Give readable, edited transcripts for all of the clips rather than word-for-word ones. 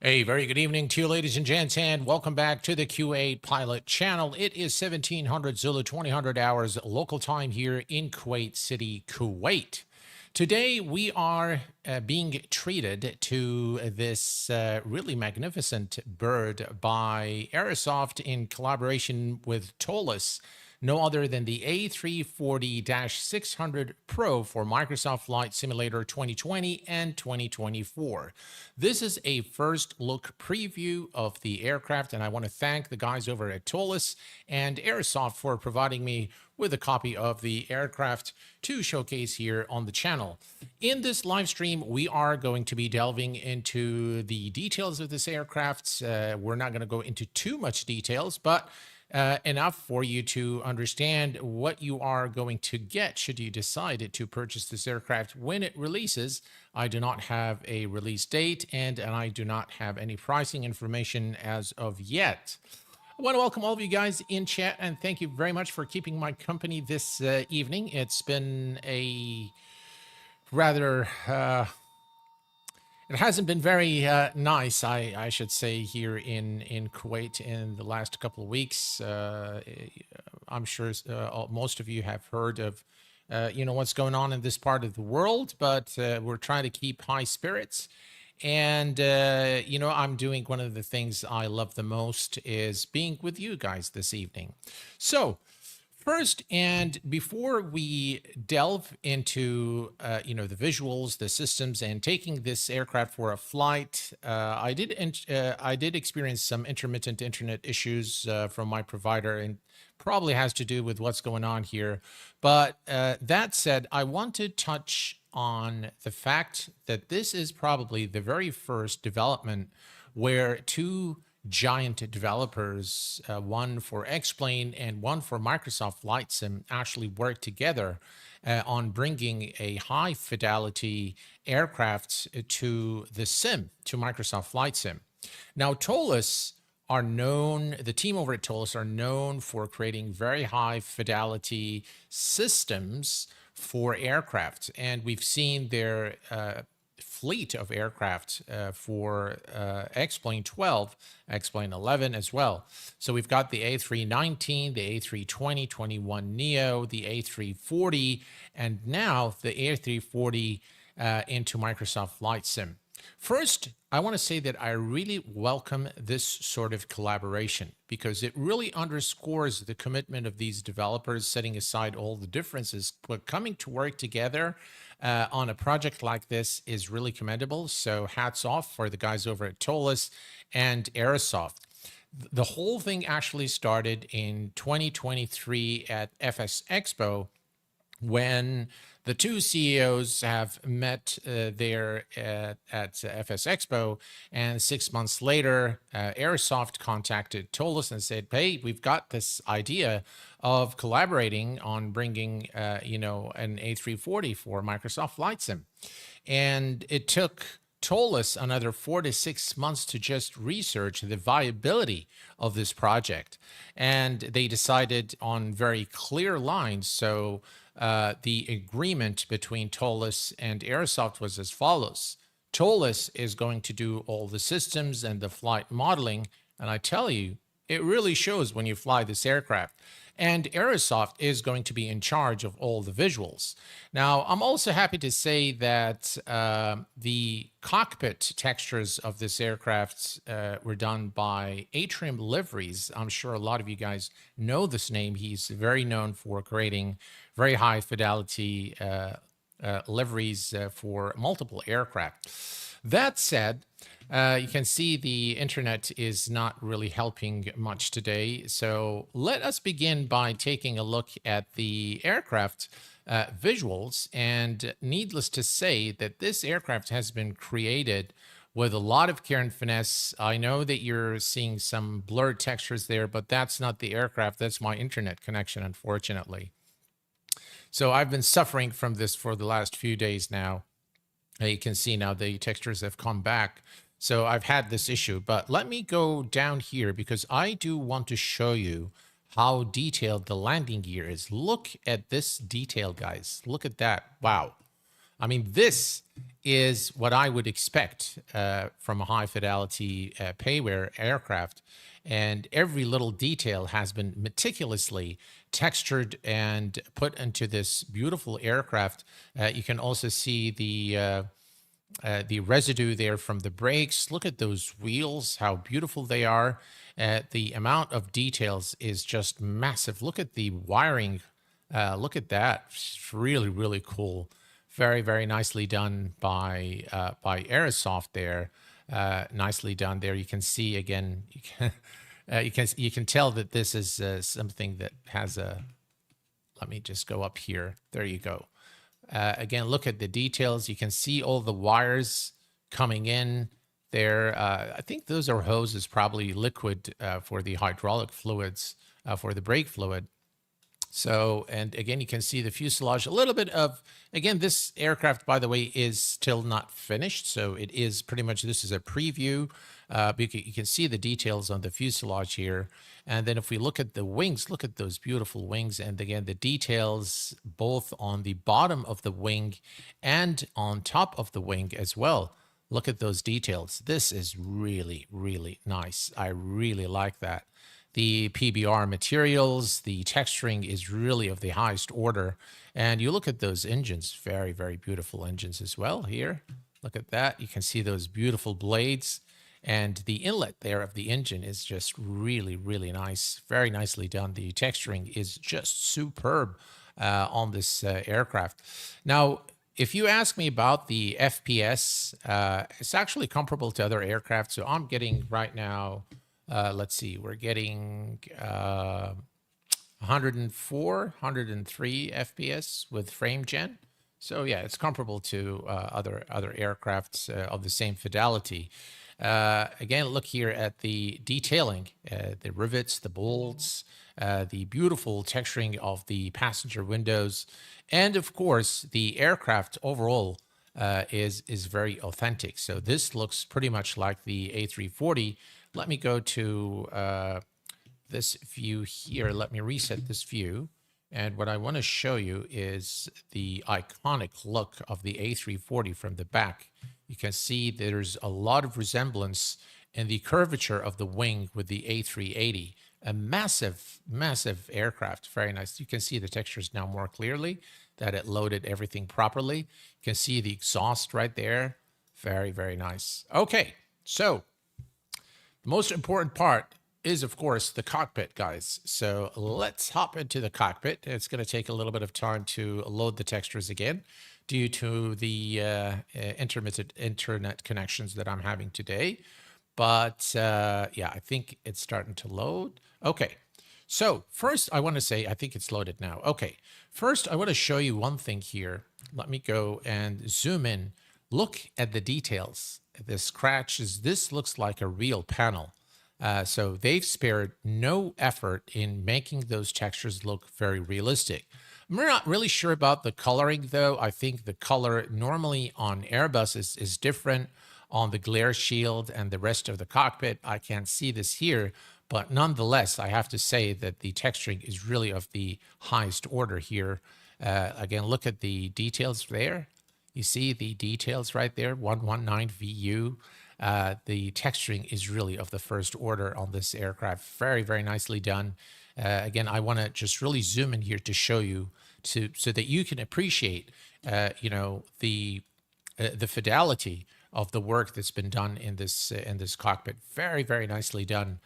A very good evening to you, ladies and gents, and welcome back to the Q8 Pilot channel. It is 1700 Zulu, 2000 hours local time here in Kuwait City, Kuwait. Today, we are being treated to this really magnificent bird by Aerosoft in collaboration with ToLiss, no other than the A340-600 Pro for Microsoft Flight Simulator 2020 and 2024. This is a first look preview of the aircraft, and I want to thank the guys over at ToLiss and Aerosoft for providing me with a copy of the aircraft to showcase here on the channel. In this live stream, we are going to be delving into the details of this aircraft. We're not going to go into too much details, but enough for you to understand what you are going to get should you decide to purchase this aircraft when it releases. I do not have a release date, and I do not have any pricing information as of yet. I want to welcome all of you guys in chat, and thank you very much for keeping my company this evening. It's been a rather... It hasn't been very nice, I should say, here in Kuwait in the last couple of weeks. I'm sure most of you have heard of, what's going on in this part of the world, but we're trying to keep high spirits. And, I'm doing one of the things I love the most is being with you guys this evening. So, first, and before we delve into, the visuals, the systems, and taking this aircraft for a flight, I did experience some intermittent internet issues from my provider, and probably has to do with what's going on here. But that said, I want to touch on the fact that this is probably the very first development where two giant developers, one for X-Plane and one for Microsoft Flight Sim, actually work together on bringing a high fidelity aircraft to the sim, to Microsoft Flight Sim. Now, ToLiss are known, the team over at ToLiss are known for creating very high fidelity systems for aircraft, and we've seen their fleet of aircraft for X-Plane 12, X-Plane 11 as well. So we've got the A319, the A320-21neo, the A340, and now the A340 into Microsoft Flight Sim. First, I want to say that I really welcome this sort of collaboration because it really underscores the commitment of these developers, setting aside all the differences, but coming to work together on a project like this is really commendable. So hats off for the guys over at ToLiss and Aerosoft. The whole thing actually started in 2023 at FS Expo, when the two CEOs have met there at FS Expo, and 6 months later, Aerosoft contacted ToLiss and said, hey, we've got this idea of collaborating on bringing, an A340 for Microsoft Flight Sim. And it took ToLiss another 4 to 6 months to just research the viability of this project. And they decided on very clear lines. So the agreement between ToLiss and Aerosoft was as follows. ToLiss is going to do all the systems and the flight modeling. And I tell you, it really shows when you fly this aircraft. And Aerosoft is going to be in charge of all the visuals. Now, I'm also happy to say that the cockpit textures of this aircraft were done by Atrium Liveries. I'm sure a lot of you guys know this name. He's very known for creating very high fidelity liveries for multiple aircraft. That said, you can see the internet is not really helping much today. So let us begin by taking a look at the aircraft visuals. And needless to say that this aircraft has been created with a lot of care and finesse. I know that you're seeing some blurred textures there, but that's not the aircraft. That's my internet connection, unfortunately. So I've been suffering from this for the last few days now. You can see now the textures have come back. So I've had this issue, but let me go down here because I do want to show you how detailed the landing gear is. Look at this detail, guys. Look at that. Wow. I mean, this is what I would expect from a high fidelity payware aircraft. And every little detail has been meticulously textured and put into this beautiful aircraft. You can also see the residue there from the brakes. Look at those wheels, how beautiful they are. The amount of details is just massive. Look at the wiring. Look at that. It's really, really cool. Very, very nicely done by Aerosoft there. Nicely done there. You can see again. You can tell that this is something that has a. Let me just go up here. There you go. Again, look at the details. You can see all the wires coming in there. I think those are hoses, probably liquid for the hydraulic fluids, for the brake fluid. So, and again, you can see the fuselage, a little bit of, again, this aircraft, by the way, is still not finished. So it is pretty much, this is a preview. You can see the details on the fuselage here. And then if we look at the wings, look at those beautiful wings. And again, the details both on the bottom of the wing and on top of the wing as well. Look at those details. This is really, really nice. I really like that. The PBR materials, the texturing is really of the highest order. And you look at those engines, very, very beautiful engines as well here. Look at that. You can see those beautiful blades. And the inlet there of the engine is just really, really nice. Very nicely done. The texturing is just superb on this aircraft. Now, if you ask me about the FPS, it's actually comparable to other aircraft. So I'm getting right now, let's see, we're getting 104, 103 FPS with frame gen. So yeah, it's comparable to other aircrafts of the same fidelity. Again, look here at the detailing, the rivets, the bolts, the beautiful texturing of the passenger windows, and of course, the aircraft overall is very authentic. So this looks pretty much like the A340. Let me go to this view here. Let me reset this view. And what I want to show you is the iconic look of the A340 from the back. You can see there's a lot of resemblance in the curvature of the wing with the A380. A massive, massive aircraft. Very nice. You can see the textures now more clearly, that it loaded everything properly. You can see the exhaust right there. Very, very nice. Okay, so the most important part is, of course, the cockpit, guys. So let's hop into the cockpit. It's going to take a little bit of time to load the textures again due to the intermittent internet connections that I'm having today. But yeah, I think it's starting to load. Okay, so first I want to say, I think it's loaded now. Okay, first I want to show you one thing here. Let me go and zoom in. Look at the details. The scratches, this looks like a real panel. So they've spared no effort in making those textures look very realistic. I'm not really sure about the coloring, though. I think the color normally on Airbus is different on the glare shield and the rest of the cockpit. I can't see this here, but nonetheless, I have to say that the texturing is really of the highest order here. Again, look at the details there. You see the details right there, 119 VU. The texturing is really of the first order on this aircraft. Very, very nicely done. Again, I want to just really zoom in here to show you, so that you can appreciate, you know, the fidelity of the work that's been done in this cockpit. Very, very nicely done,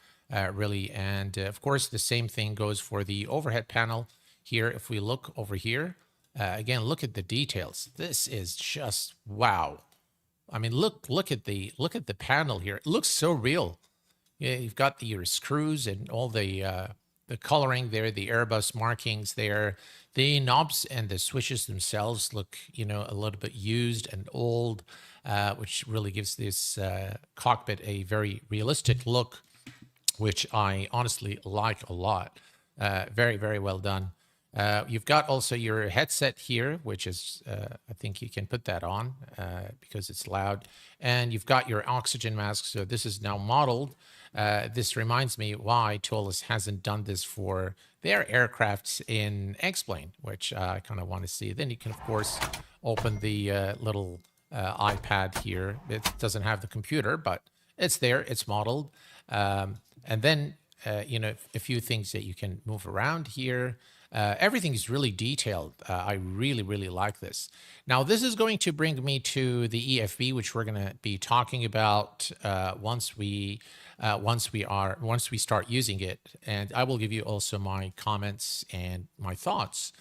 really. And of course, the same thing goes for the overhead panel here. If we look over here, again, look at the details. This is just wow. I mean, look at the panel here. It looks so real. Yeah, you've got your screws and all the coloring there, the Airbus markings there. The knobs and the switches themselves look, you know, a little bit used and old, which really gives this cockpit a very realistic look, which I honestly like a lot. Very, very well done. You've got also your headset here, which is, I think you can put that on because it's loud. And you've got your oxygen mask. So this is now modeled. This reminds me why ToLiss hasn't done this for their aircrafts in X-Plane, which I kind of want to see. Then you can, of course, open the little iPad here. It doesn't have the computer, but it's there. It's modeled. And then, you know, a few things that you can move around here. Everything is really detailed. I really, really like this. Now, this is going to bring me to the EFB, which we're going to be talking about once we start using it. And I will give you also my comments and my thoughts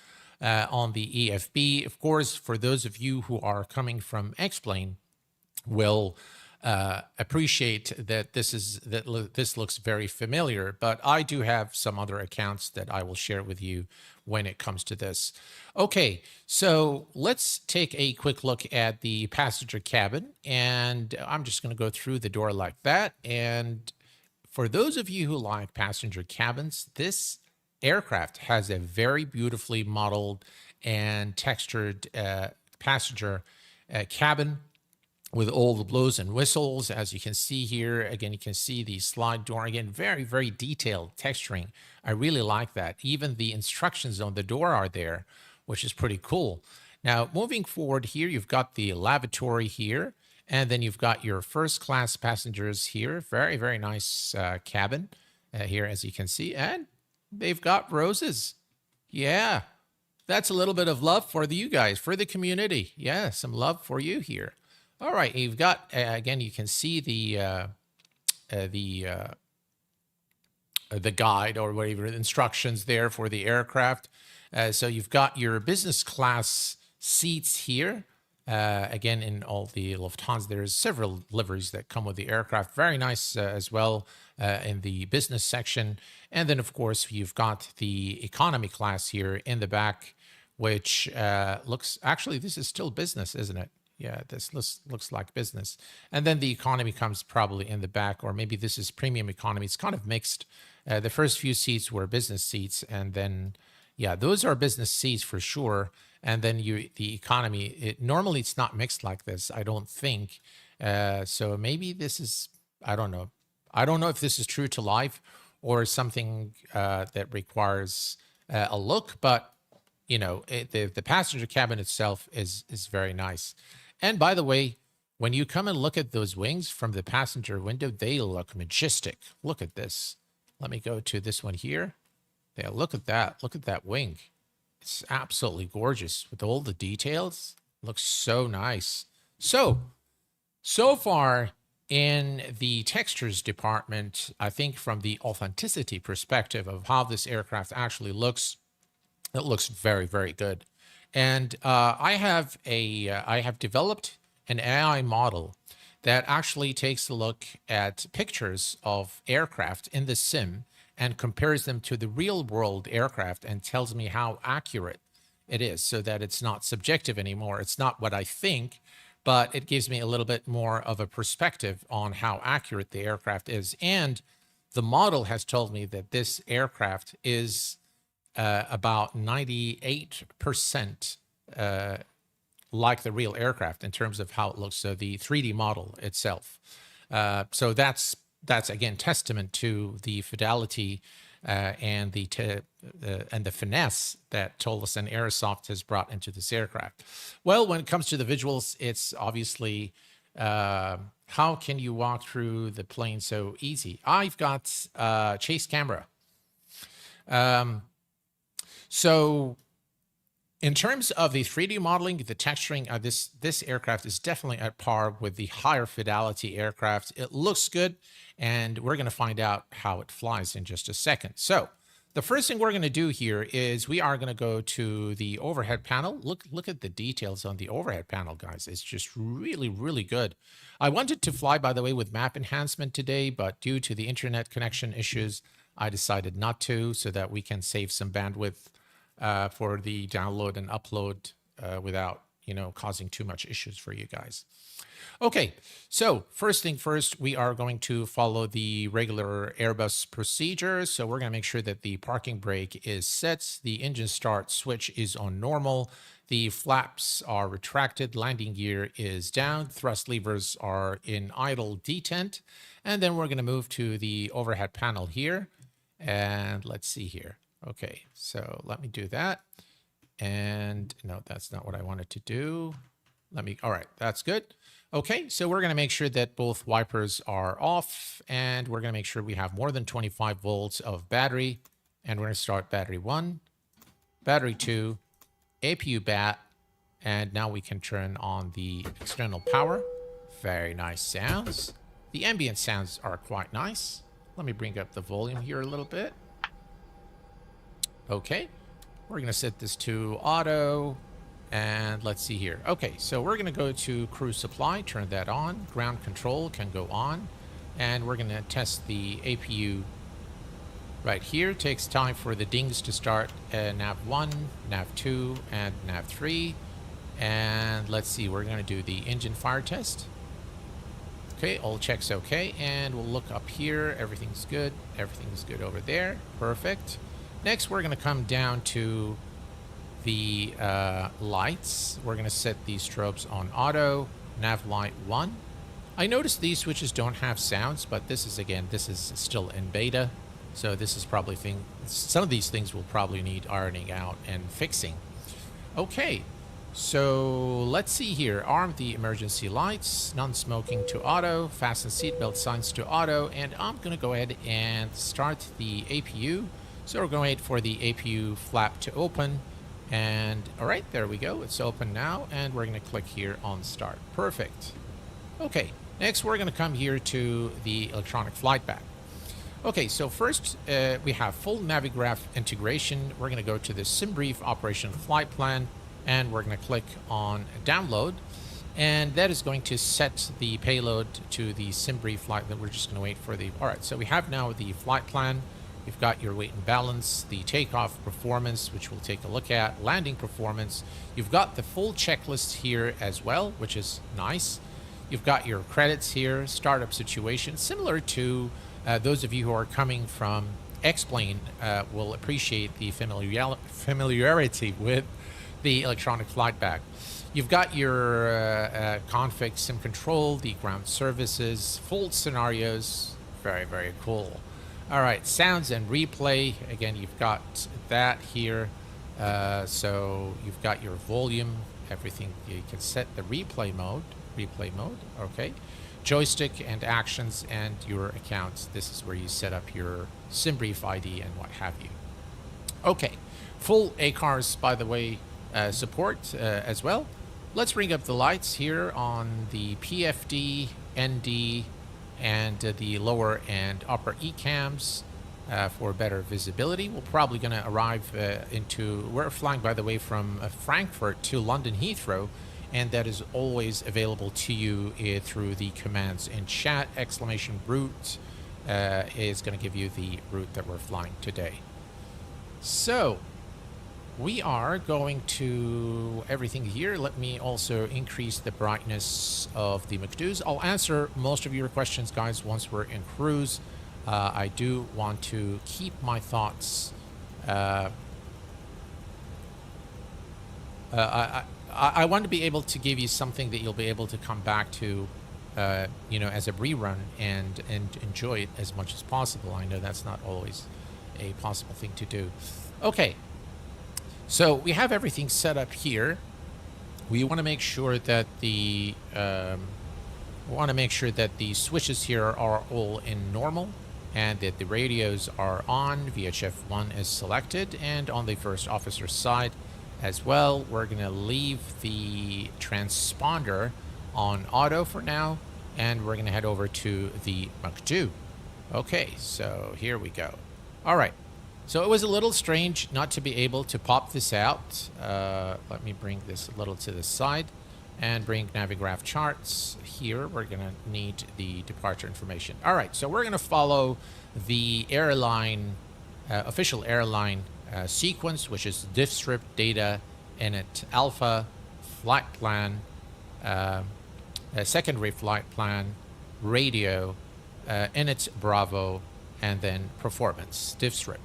on the EFB. Of course, for those of you who are coming from X-Plane, will appreciate that this looks very familiar, but I do have some other accounts that I will share with you when it comes to this. Okay, so let's take a quick look at the passenger cabin, and I'm just going to go through the door like that. And for those of you who like passenger cabins, this aircraft has a very beautifully modeled and textured passenger cabin with all the blows and whistles. As you can see here, again, you can see the slide door. Again, very, very detailed texturing. I really like that. Even the instructions on the door are there, which is pretty cool. Now, moving forward here, you've got the lavatory here, and then you've got your first class passengers here. Very, very nice cabin here, as you can see. And they've got roses. Yeah, that's a little bit of love for you guys, for the community. Yeah, some love for you here. All right, you've got, again, you can see the guide or whatever, instructions there for the aircraft. So you've got your business class seats here. Again, in all the Lufthansa, there's several liveries that come with the aircraft. Very nice as well in the business section. And then, of course, you've got the economy class here in the back, which looks, actually, this is still business, isn't it? Yeah, this looks like business. And then the economy comes probably in the back, or maybe this is premium economy. It's kind of mixed. The first few seats were business seats, and then, yeah, those are business seats for sure. And then the economy, normally it's not mixed like this, I don't think. So maybe this is, I don't know. I don't know if this is true to life or something that requires a look, but, you know, the passenger cabin itself is very nice. And by the way, when you come and look at those wings from the passenger window, they look majestic. Look at this. Let me go to this one here. Yeah, look at that. Look at that wing. It's absolutely gorgeous with all the details. Looks so nice. So far in the textures department, I think from the authenticity perspective of how this aircraft actually looks, it looks very, very good. And I have developed an AI model that actually takes a look at pictures of aircraft in the sim and compares them to the real world aircraft and tells me how accurate it is, so that it's not subjective anymore. It's not what I think, but it gives me a little bit more of a perspective on how accurate the aircraft is. And the model has told me that this aircraft is about 98% like the real aircraft in terms of how it looks. So the 3D model itself. So that's again testament to the fidelity and the finesse that ToLiss and Aerosoft has brought into this aircraft. Well, when it comes to the visuals, it's obviously how can you walk through the plane so easy? I've got chase camera. So in terms of the 3D modeling, the texturing, this aircraft is definitely at par with the higher fidelity aircraft. It looks good, and we're going to find out how it flies in just a second. So the first thing we're going to do here is we are going to go to the overhead panel. Look at the details on the overhead panel, guys. It's just really, really good. I wanted to fly, by the way, with map enhancement today, but due to the internet connection issues, I decided not to, so that we can save some bandwidth for the download and upload without causing too much issues for you guys. Okay, so first thing first, we are going to follow the regular Airbus procedure. So we're going to make sure that the parking brake is set, the engine start switch is on normal, the flaps are retracted, landing gear is down, thrust levers are in idle detent, and then we're going to move to the overhead panel here. And let's see here. Okay, so let me do that. And no, that's not what I wanted to do. All right, that's good. Okay, so we're going to make sure that both wipers are off, and we're going to make sure we have more than 25 volts of battery. And we're going to start battery 1, battery 2, APU bat, and now we can turn on the external power. Very nice sounds. The ambient sounds are quite nice. Let me bring up the volume here a little bit. Okay, we're going to set this to auto. And let's see here. Okay, so we're going to go to cruise supply, turn that on. Ground control can go on. And we're going to test the APU right here. Takes time for the dings to start. Nav 1, Nav 2, and Nav 3. And let's see, we're going to do the engine fire test. Okay, all checks okay. And we'll look up here. Everything's good. Everything's good over there. Perfect. Next, we're going to come down to the lights. We're going to set these strobes on auto. Nav light 1. I noticed these switches don't have sounds, but this is still in beta, so this is probably some of these things will probably need ironing out and fixing. Okay, so let's see here. Arm the emergency lights, non-smoking to auto, fasten seatbelt signs to auto, and I'm going to go ahead and start the APU. So we're going to wait for the APU flap to open. And all right, there we go. It's open now, and we're going to click here on start. Perfect. Okay, next we're going to come here to the electronic flight bag. Okay, so first we have full Navigraph integration. We're going to go to the SimBrief operational flight plan, and we're going to click on download. And that is going to set the payload to the SimBrief flight that we're just going to wait for the... All right, so we have now the flight plan. You've got your weight and balance, the takeoff performance, which we'll take a look at, landing performance. You've got the full checklist here as well, which is nice. You've got your credits here, startup situation, similar to those of you who are coming from X-Plane will appreciate the familiarity with the electronic flight bag. You've got your config, sim control, the ground services, full scenarios. Very, very cool. All right, sounds and replay. Again, you've got that here. So you've got your volume, everything. You can set the replay mode. Okay. Joystick and actions and your accounts. This is where you set up your SimBrief ID and what have you. Okay, full ACARS, by the way, support as well. Let's bring up the lights here on the PFD, ND, and the lower and upper ECAMs for better visibility. We're probably going to arrive we're flying, by the way, from Frankfurt to London Heathrow, and that is always available to you through the commands in chat. !route is going to give you the route that we're flying today. So we are going to everything here. Let me also increase the brightness of the MCDUs. I'll answer most of your questions, guys, once we're in cruise. I do want to keep my thoughts. I want to be able to give you something that you'll be able to come back to, as a rerun and enjoy it as much as possible. I know that's not always a possible thing to do. Okay. So we have everything set up here. We want to make sure that the switches here are all in normal, and that the radios are on. VHF 1 is selected, and on the first officer's side as well, we're going to leave the transponder on auto for now, and we're going to head over to the MCDU. Okay, so here we go. All right. So it was a little strange not to be able to pop this out. Let me bring this a little to the side and bring Navigraph charts. Here we're going to need the departure information. All right, so we're going to follow the airline, official airline sequence, which is diff strip data init alpha flight plan, secondary flight plan, radio, init Bravo, and then performance, div strip.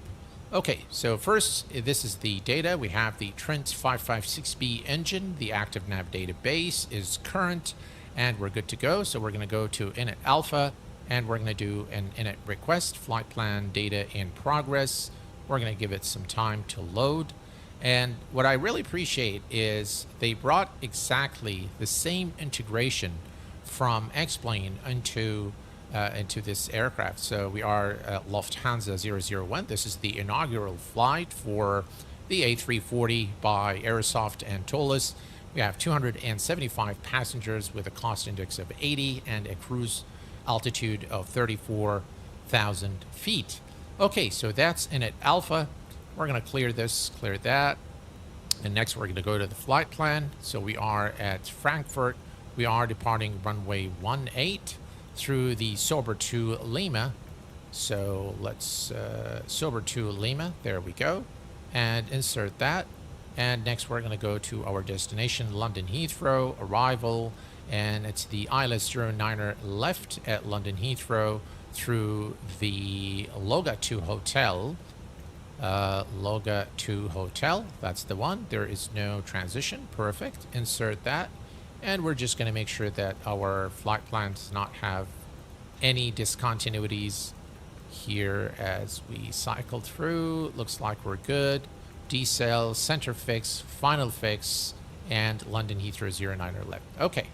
Okay, so first, this is the data. We have the Trent 556B engine. The active nav database is current, and we're good to go. So we're going to go to init alpha, and we're going to do an init request, flight plan data in progress. We're going to give it some time to load. And what I really appreciate is they brought exactly the same integration from X-Plane into this aircraft. So we are at Lufthansa 001. This is the inaugural flight for the A340 by Aerosoft and ToLiss. We have 275 passengers with a cost index of 80 and a cruise altitude of 34,000 feet. Okay, so that's init alpha. We're going to clear this, clear that. And next we're going to go to the flight plan. So we are at Frankfurt. We are departing runway 18 through the Sober to Lima. So let's Sober to Lima. There we go. And insert that. And next we're going to go to our destination, London Heathrow, arrival. And it's the ILS 09er left at London Heathrow through the Loga 2 Hotel. Loga 2 Hotel, that's the one. There is no transition. Perfect. Insert that. And we're just going to make sure that our flight plan does not have any discontinuities here as we cycle through. Looks like we're good. Decel, center fix, final fix, and London Heathrow 09er left. Okay.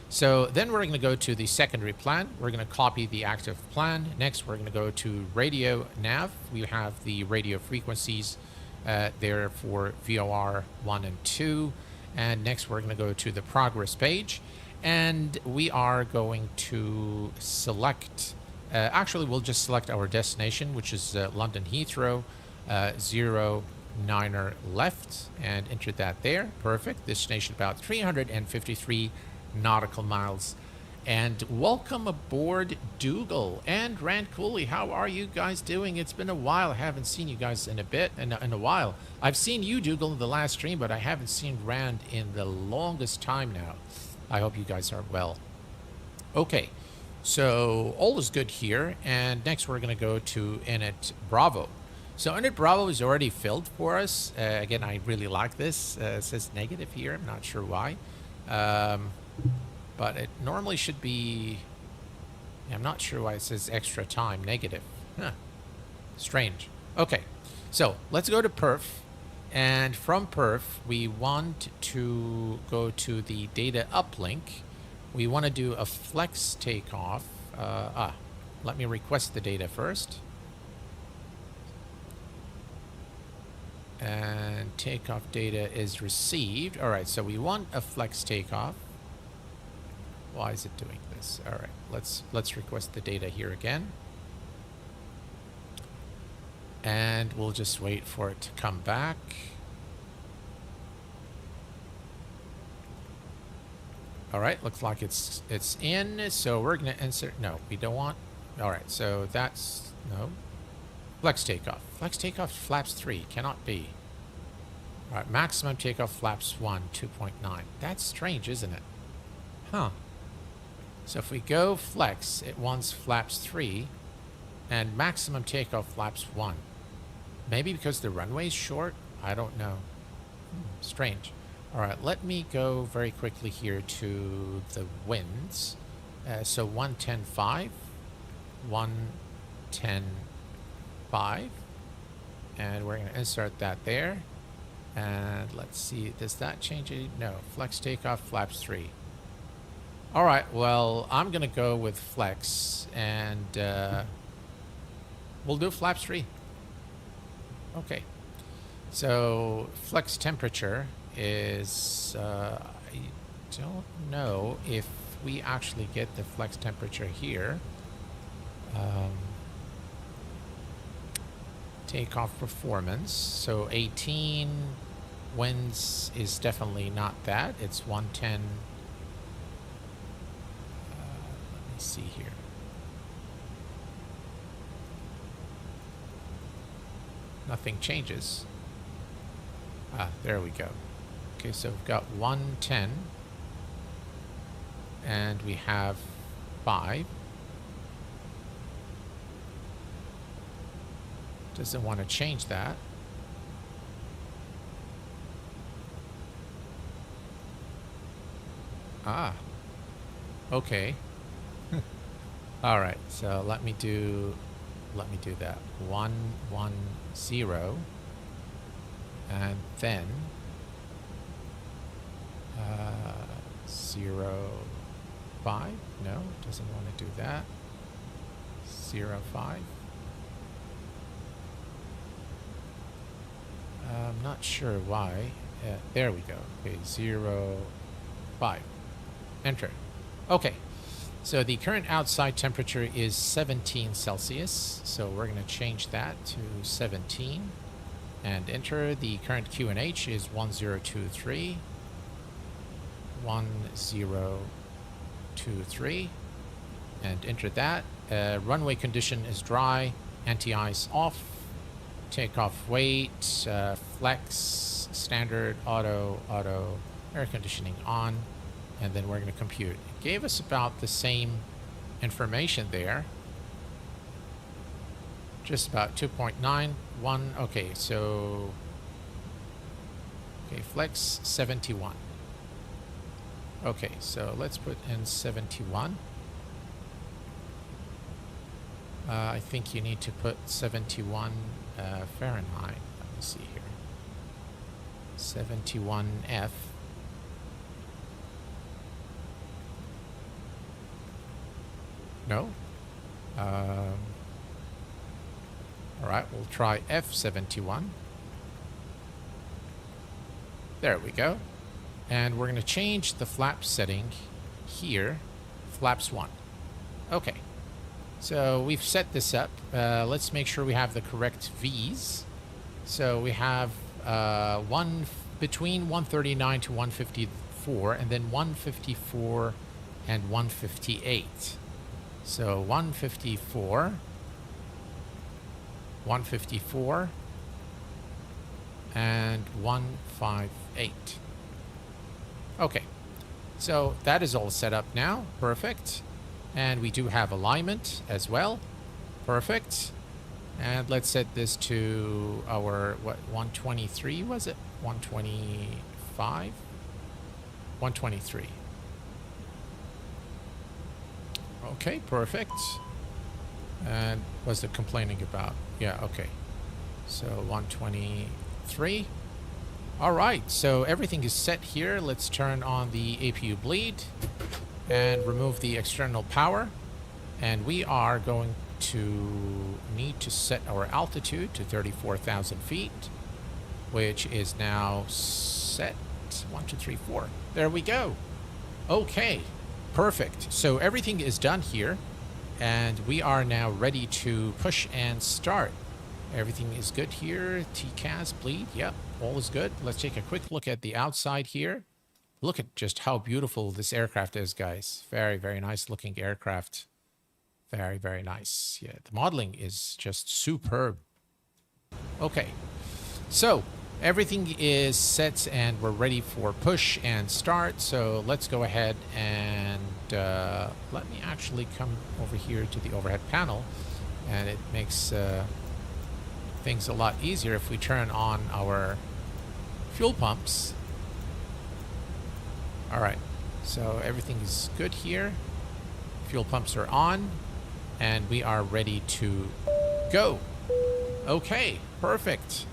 So then we're going to go to the secondary plan. We're going to copy the active plan. Next, we're going to go to radio nav. We have the radio frequencies there for VOR 1 and 2. And next, we're going to go to the progress page. And we are going to select, actually, we'll just select our destination, which is London Heathrow 09er left, and enter that there. Perfect. Destination about 353 nautical miles. And welcome aboard, Dougal and Rand Cooley. How are you guys doing? It's been a while. I haven't seen you guys in a while. I've seen you, Dougal, in the last stream, but I haven't seen Rand in the longest time now. I hope you guys are well. Okay, so all is good here. And next we're going to go to init Bravo. So init Bravo is already filled for us. Again, I really like this. It says negative here. I'm not sure why. But it normally should be, I'm not sure why it says extra time negative. Huh. Strange. Okay, so let's go to perf. And from perf, we want to go to the data uplink. We want to do a flex takeoff. Let me request the data first. And takeoff data is received. All right, so we want a flex takeoff. Why is it doing this? All right, let's request the data here again. And we'll just wait for it to come back. All right, looks like it's in. So we're gonna insert. No, we don't want. All right, so that's no. Flex takeoff. Flex takeoff flaps 3 cannot be. All right, maximum takeoff flaps 1 2.9. That's strange, isn't it? Huh. So if we go flex, it wants flaps 3 and maximum takeoff flaps 1. Maybe because the runway is short? I don't know. Strange. All right, let me go very quickly here to the winds. So 110.5, 110.5, and we're going to insert that there. And let's see, does that change it? No, flex takeoff flaps 3. All right, well, I'm going to go with flex, and we'll do flaps 3. Okay, so flex temperature is, I don't know if we actually get the flex temperature here. Takeoff performance, so 18 winds is definitely not that. It's 110. Let me see here. Nothing changes. There we go. Okay, so we've got 110. And we have 5. Doesn't want to change that. Ah, okay. All right, so let me do that. 1 1 0, and then 0 5. No, doesn't want to do that. 0 5. I'm not sure why. There we go. Okay, 0 5. Enter. Okay. So the current outside temperature is 17 Celsius. So we're going to change that to 17 and enter. The current QNH is 1023. 1023 and enter that. Runway condition is dry. Anti-ice off. Takeoff weight. Flex. Standard. Auto. Air conditioning on. And then we're going to compute. It gave us about the same information there. Just about 2.91. Okay, so... Okay, flex 71. Okay, so let's put in 71. I think you need to put 71 Fahrenheit. Let me see here. 71 F. No. All right, we'll try F71. There we go. And we're going to change the flap setting here. Flaps 1. Okay. So we've set this up. Let's make sure we have the correct V's. So we have between 139 to 154, and then 154 and 158. So 154, 154, and 158. Okay, so that is all set up now. Perfect. And we do have alignment as well. Perfect. And let's set this to our, what, 123 was it? 125? 123. Okay, perfect. And what's it complaining about? Yeah, okay. So 123. All right, so everything is set here. Let's turn on the APU bleed and remove the external power. And we are going to need to set our altitude to 34,000 feet, which is now set. 1, 2, 3, 4. There we go. Okay. Perfect. So everything is done here, and we are now ready to push and start. Everything is good here. TCAS, bleed. Yep, all is good. Let's take a quick look at the outside here. Look at just how beautiful this aircraft is, guys. Very, very nice looking aircraft. Very, very nice. Yeah, the modeling is just superb. Okay, so everything is set and we're ready for push and start. So let's go ahead and let me actually come over here to the overhead panel, and it makes things a lot easier if we turn on our fuel pumps. All right, so everything is good here. Fuel pumps are on and we are ready to go. Okay, perfect.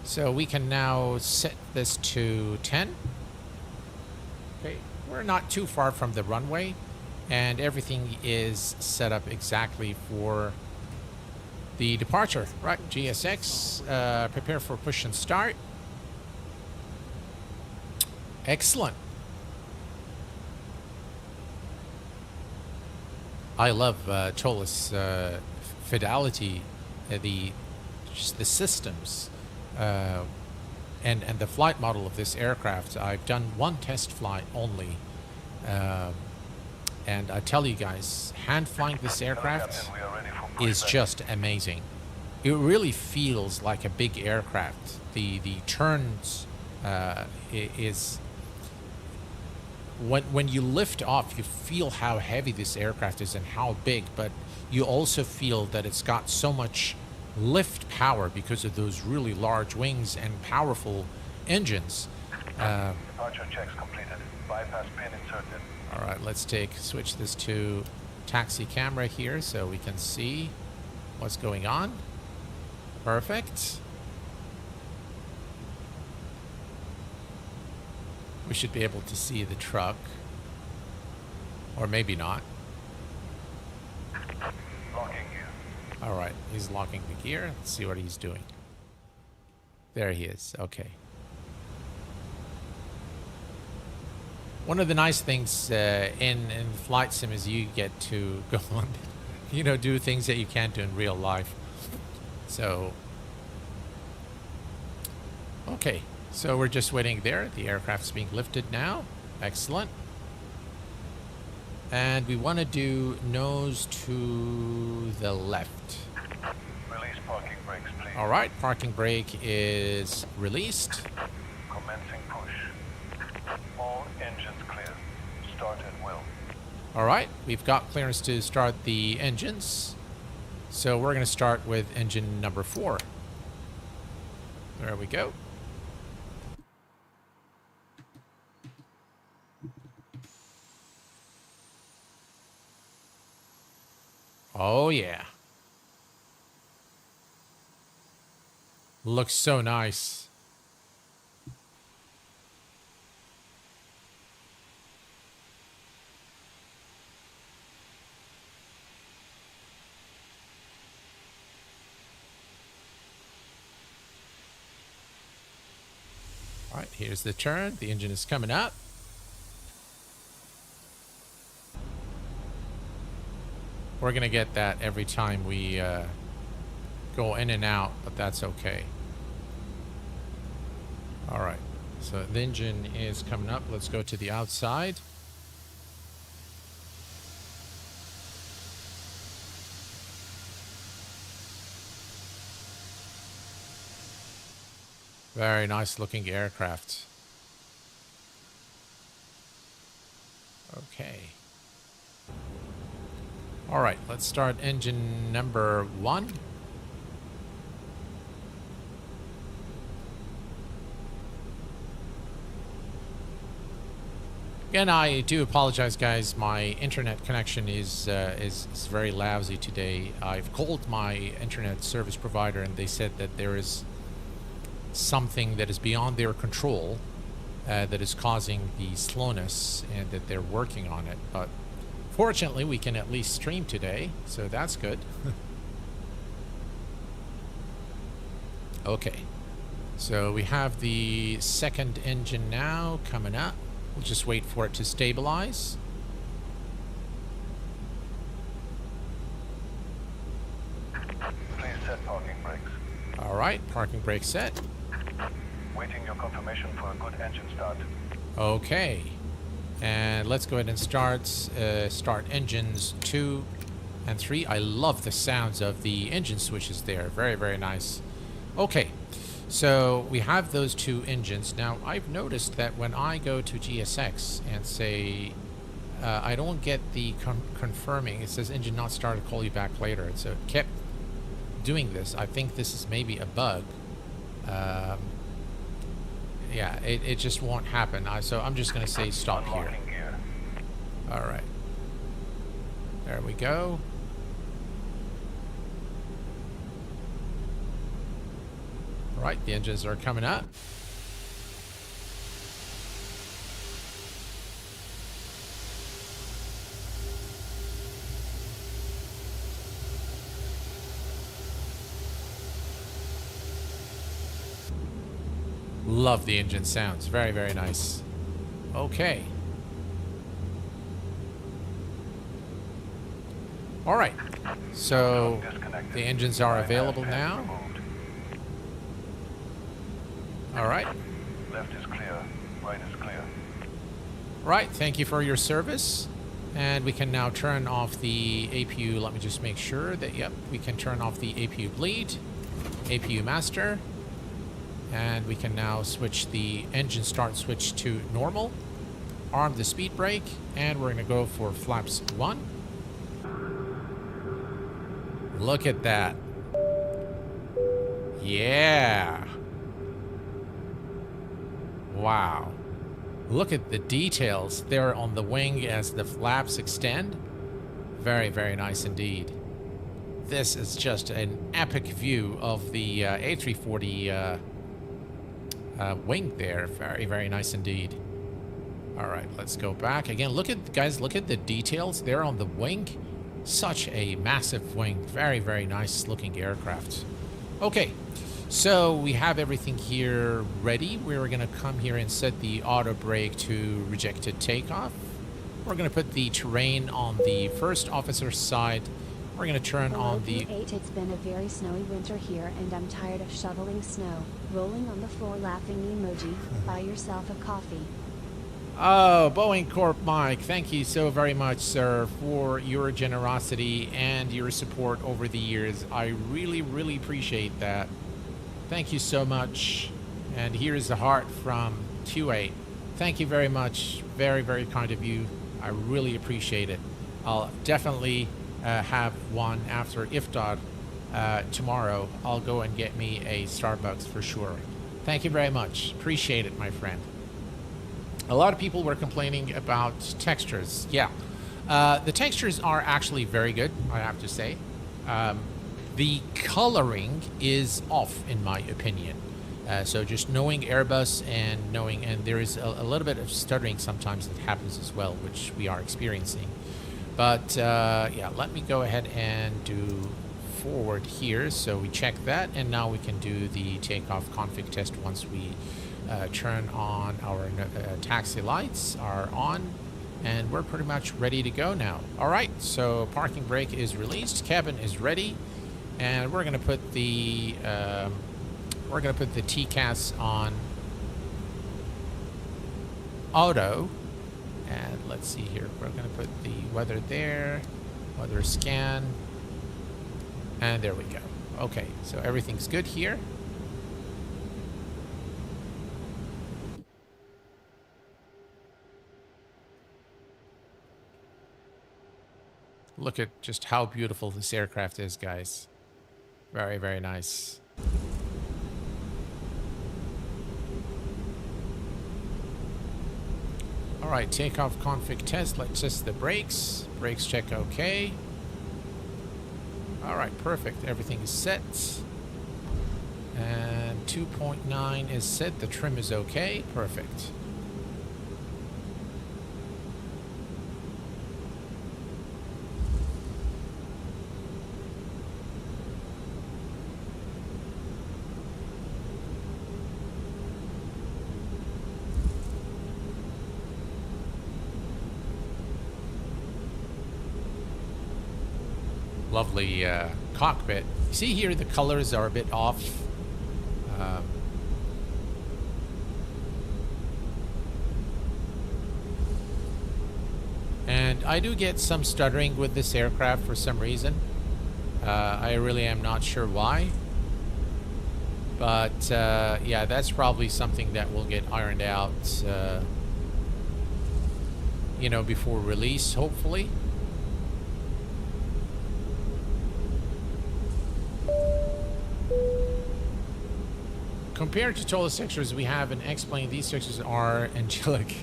So we can now set this to 10. Okay, we're not too far from the runway, and everything is set up exactly for the departure. Right, GSX, prepare for push and start. Excellent. I love ToLiss fidelity, the systems. And the flight model of this aircraft. I've done one test flight only, and I tell you guys, hand flying this aircraft is just amazing. It really feels like a big aircraft. The turns is when you lift off, you feel how heavy this aircraft is and how big, but you also feel that it's got so much lift power because of those really large wings and powerful engines. Departure checks completed. Bypass pin inserted. All right, let's switch this to taxi camera here so we can see what's going on. Perfect. We should be able to see the truck. Or maybe not. Locking gear. All right, he's locking the gear. Let's see what he's doing. There he is. Okay. One of the nice things in flight sim is you get to go on, do things that you can't do in real life. So, okay. So we're just waiting there. The aircraft's being lifted now. Excellent. And we want to do nose to the left. Release parking brakes, please. All right. Parking brake is released. Commencing push. All engines clear. Start at will. All right. We've got clearance to start the engines. So we're going to start with engine number 4. There we go. Oh, yeah. Looks so nice. All right, here's the turn. The engine is coming up. We're going to get that every time we go in and out, but that's okay. All right, so the engine is coming up. Let's go to the outside. Very nice looking aircraft. Okay. All right, let's start engine number 1. Again, I do apologize, guys. My internet connection is very lousy today. I've called my internet service provider, and they said that there is something that is beyond their control that is causing the slowness, and that they're working on it. But fortunately, we can at least stream today, so that's good. Okay, so we have the second engine now coming up. We'll just wait for it to stabilize. Please set parking brakes. All right, parking brake set. Waiting your confirmation for a good engine start. Okay. And let's go ahead and start engines 2 and 3. I love the sounds of the engine switches there. Very, very nice. Okay, so we have those 2 engines. Now, I've noticed that when I go to GSX and say, I don't get the confirming, it says engine not started, call you back later. So it kept doing this. I think this is maybe a bug. Yeah, it just won't happen. So I'm just going to say stop here. All right. There we go. All right, the engines are coming up. Love the engine sounds. Very, very nice. Okay. All right. So the engines are available now. All right. Left is clear. Right is clear. Right. Thank you for your service. And we can now turn off the APU. Let me just make sure that, yep, we can turn off the APU bleed. APU master. And we can now switch the engine start switch to normal, arm the speed brake, and we're going to go for flaps 1. Look at that. Yeah. Wow. Look at the details there on the wing as the flaps extend. Very, very nice indeed. This is just an epic view of the A340 wing there. Very, very nice indeed. All right, let's go back again. Look at, guys, look at the details there on the wing. Such a massive wing. Very, very nice looking aircraft. Okay, so we have everything here ready. We're going to come here and set the auto brake to rejected takeoff. We're going to put the terrain on the first officer's side. We're going to turn on the... It's been a very snowy winter here, and I'm tired of shoveling snow, rolling on the floor laughing emoji. Buy yourself a coffee. Oh, Boeing Corp Mike, thank you so very much, sir, for your generosity and your support over the years. I really, really appreciate that. Thank you so much. And here's the heart from Q8. Thank you very much. Very, very kind of you. I really appreciate it. I'll definitely have one after IFTAD tomorrow. I'll go and get me a Starbucks for sure. Thank you very much. Appreciate it, my friend. A lot of people were complaining about textures. Yeah, the textures are actually very good, I have to say. The coloring is off, in my opinion. So just knowing Airbus and knowing, and there is a little bit of stuttering sometimes that happens as well, which we are experiencing. But yeah, let me go ahead and do forward here. So we check that, and now we can do the takeoff config test once we turn on our taxi lights are on, and we're pretty much ready to go now. All right, so parking brake is released, cabin is ready, and we're going to put the TCAS on auto. And let's see here, we're going to put the weather there, weather scan, and there we go. Okay, so everything's good here. Look at just how beautiful this aircraft is, guys. Very, very nice. All right, takeoff config test. Let's test the brakes. Brakes check okay. All right, perfect. Everything is set. And 2.9 is set. The trim is okay. Perfect. Lovely cockpit. See here, the colors are a bit off. And I do get some stuttering with this aircraft for some reason. I really am not sure why. But yeah, that's probably something that will get ironed out, you know, before release, hopefully. Compared to ToLiss textures we have and explain, these textures are angelic.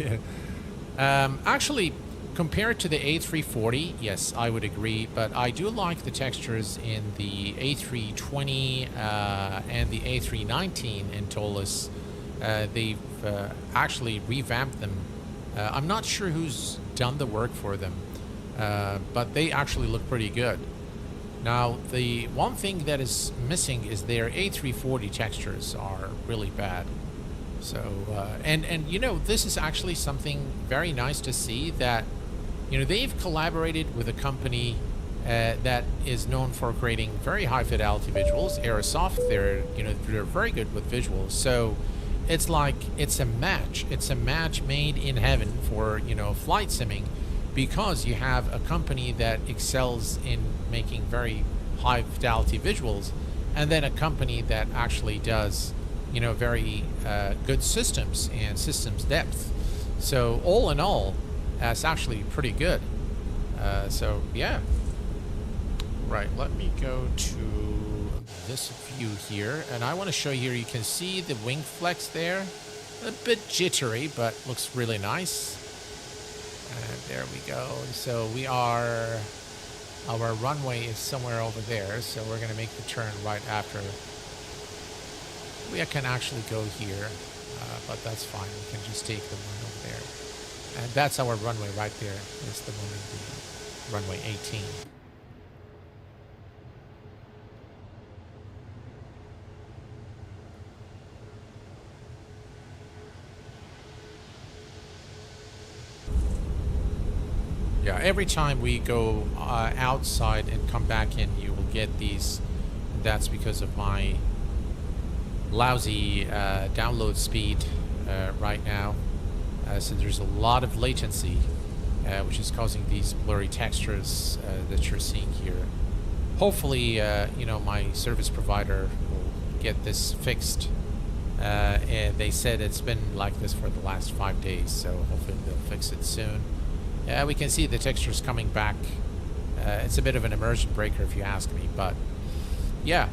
Actually, compared to the A340, yes, I would agree, but I do like the textures in the A320 and the A319 in ToLiss. They've actually revamped them. I'm not sure who's done the work for them, but they actually look pretty good. Now, the one thing that is missing is their A340 textures are really bad. So, and you know, this is actually something very nice to see that, you know, they've collaborated with a company that is known for creating very high fidelity visuals. Aerosoft, they're very good with visuals. So it's like, it's a match made in heaven for, you know, flight simming, because you have a company that excels in making very high fidelity visuals, and then a company that actually does very good systems and systems depth. So all in all, it's actually pretty good. So yeah. Right, let me go to this view here, and I want to show you here. You can see the wing flex there. A bit jittery, but looks really nice. And there we go. So our runway is somewhere over there, so we're going to make the turn right after. We can actually go here, but that's fine. We can just take the one over there. And that's our runway right there. It's the one in the runway 18. Yeah, every time we go outside and come back in, you will get these. That's because of my lousy download speed right now. So there's a lot of latency, which is causing these blurry textures that you're seeing here. Hopefully, my service provider will get this fixed. And they said it's been like this for the last 5 days, so hopefully they'll fix it soon. We can see the textures coming back. It's a bit of an immersion breaker if you ask me, but yeah.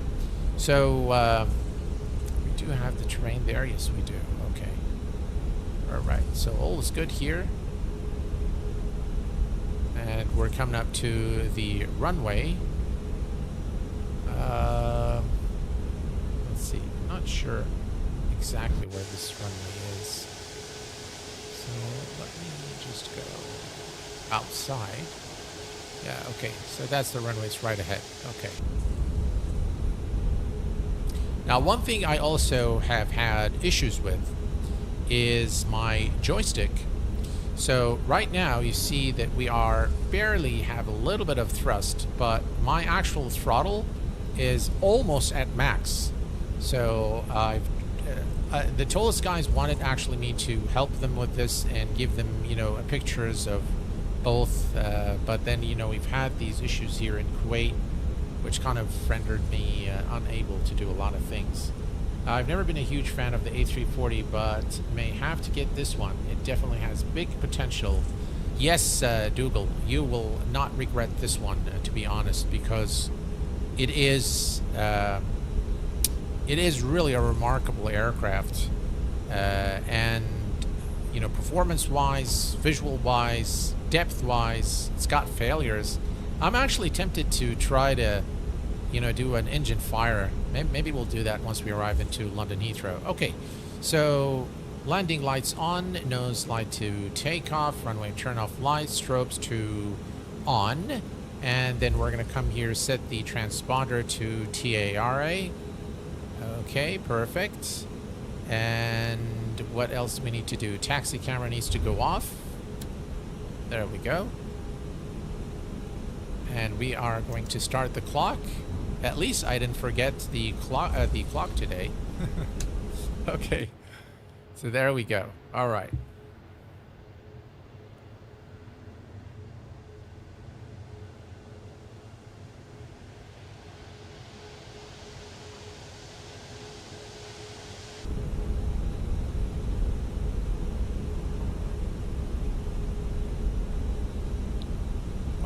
So we do have the terrain there. Yes, we do. Okay. All right. So all is good here. And we're coming up to the runway. Let's see. I'm not sure exactly where this runway is. So let me just go outside. Yeah, okay. So that's the runway. It's right ahead. Okay. Now, one thing I also have had issues with is my joystick. So right now you see that we are barely have a little bit of thrust, but my actual throttle is almost at max. So the ToLiss guys wanted actually me to help them with this and give them, pictures of both, but then we've had these issues here in Kuwait, which kind of rendered me unable to do a lot of things. I've never been a huge fan of the A340, but may have to get this one. It definitely has big potential. Yes, Dougal, you will not regret this one, to be honest, because it is really a remarkable aircraft, and performance-wise, visual-wise, depth-wise, it's got failures. I'm actually tempted to try to, do an engine fire. Maybe we'll do that once we arrive into London Heathrow. Okay, so landing lights on, nose light to takeoff, runway turn off lights, strobes to on, and then we're going to come here, set the transponder to TARA. Okay, perfect. And what else do we need to do? Taxi camera needs to go off. There we go. And we are going to start the clock. At least I didn't forget the clock today. Okay. So there we go. All right.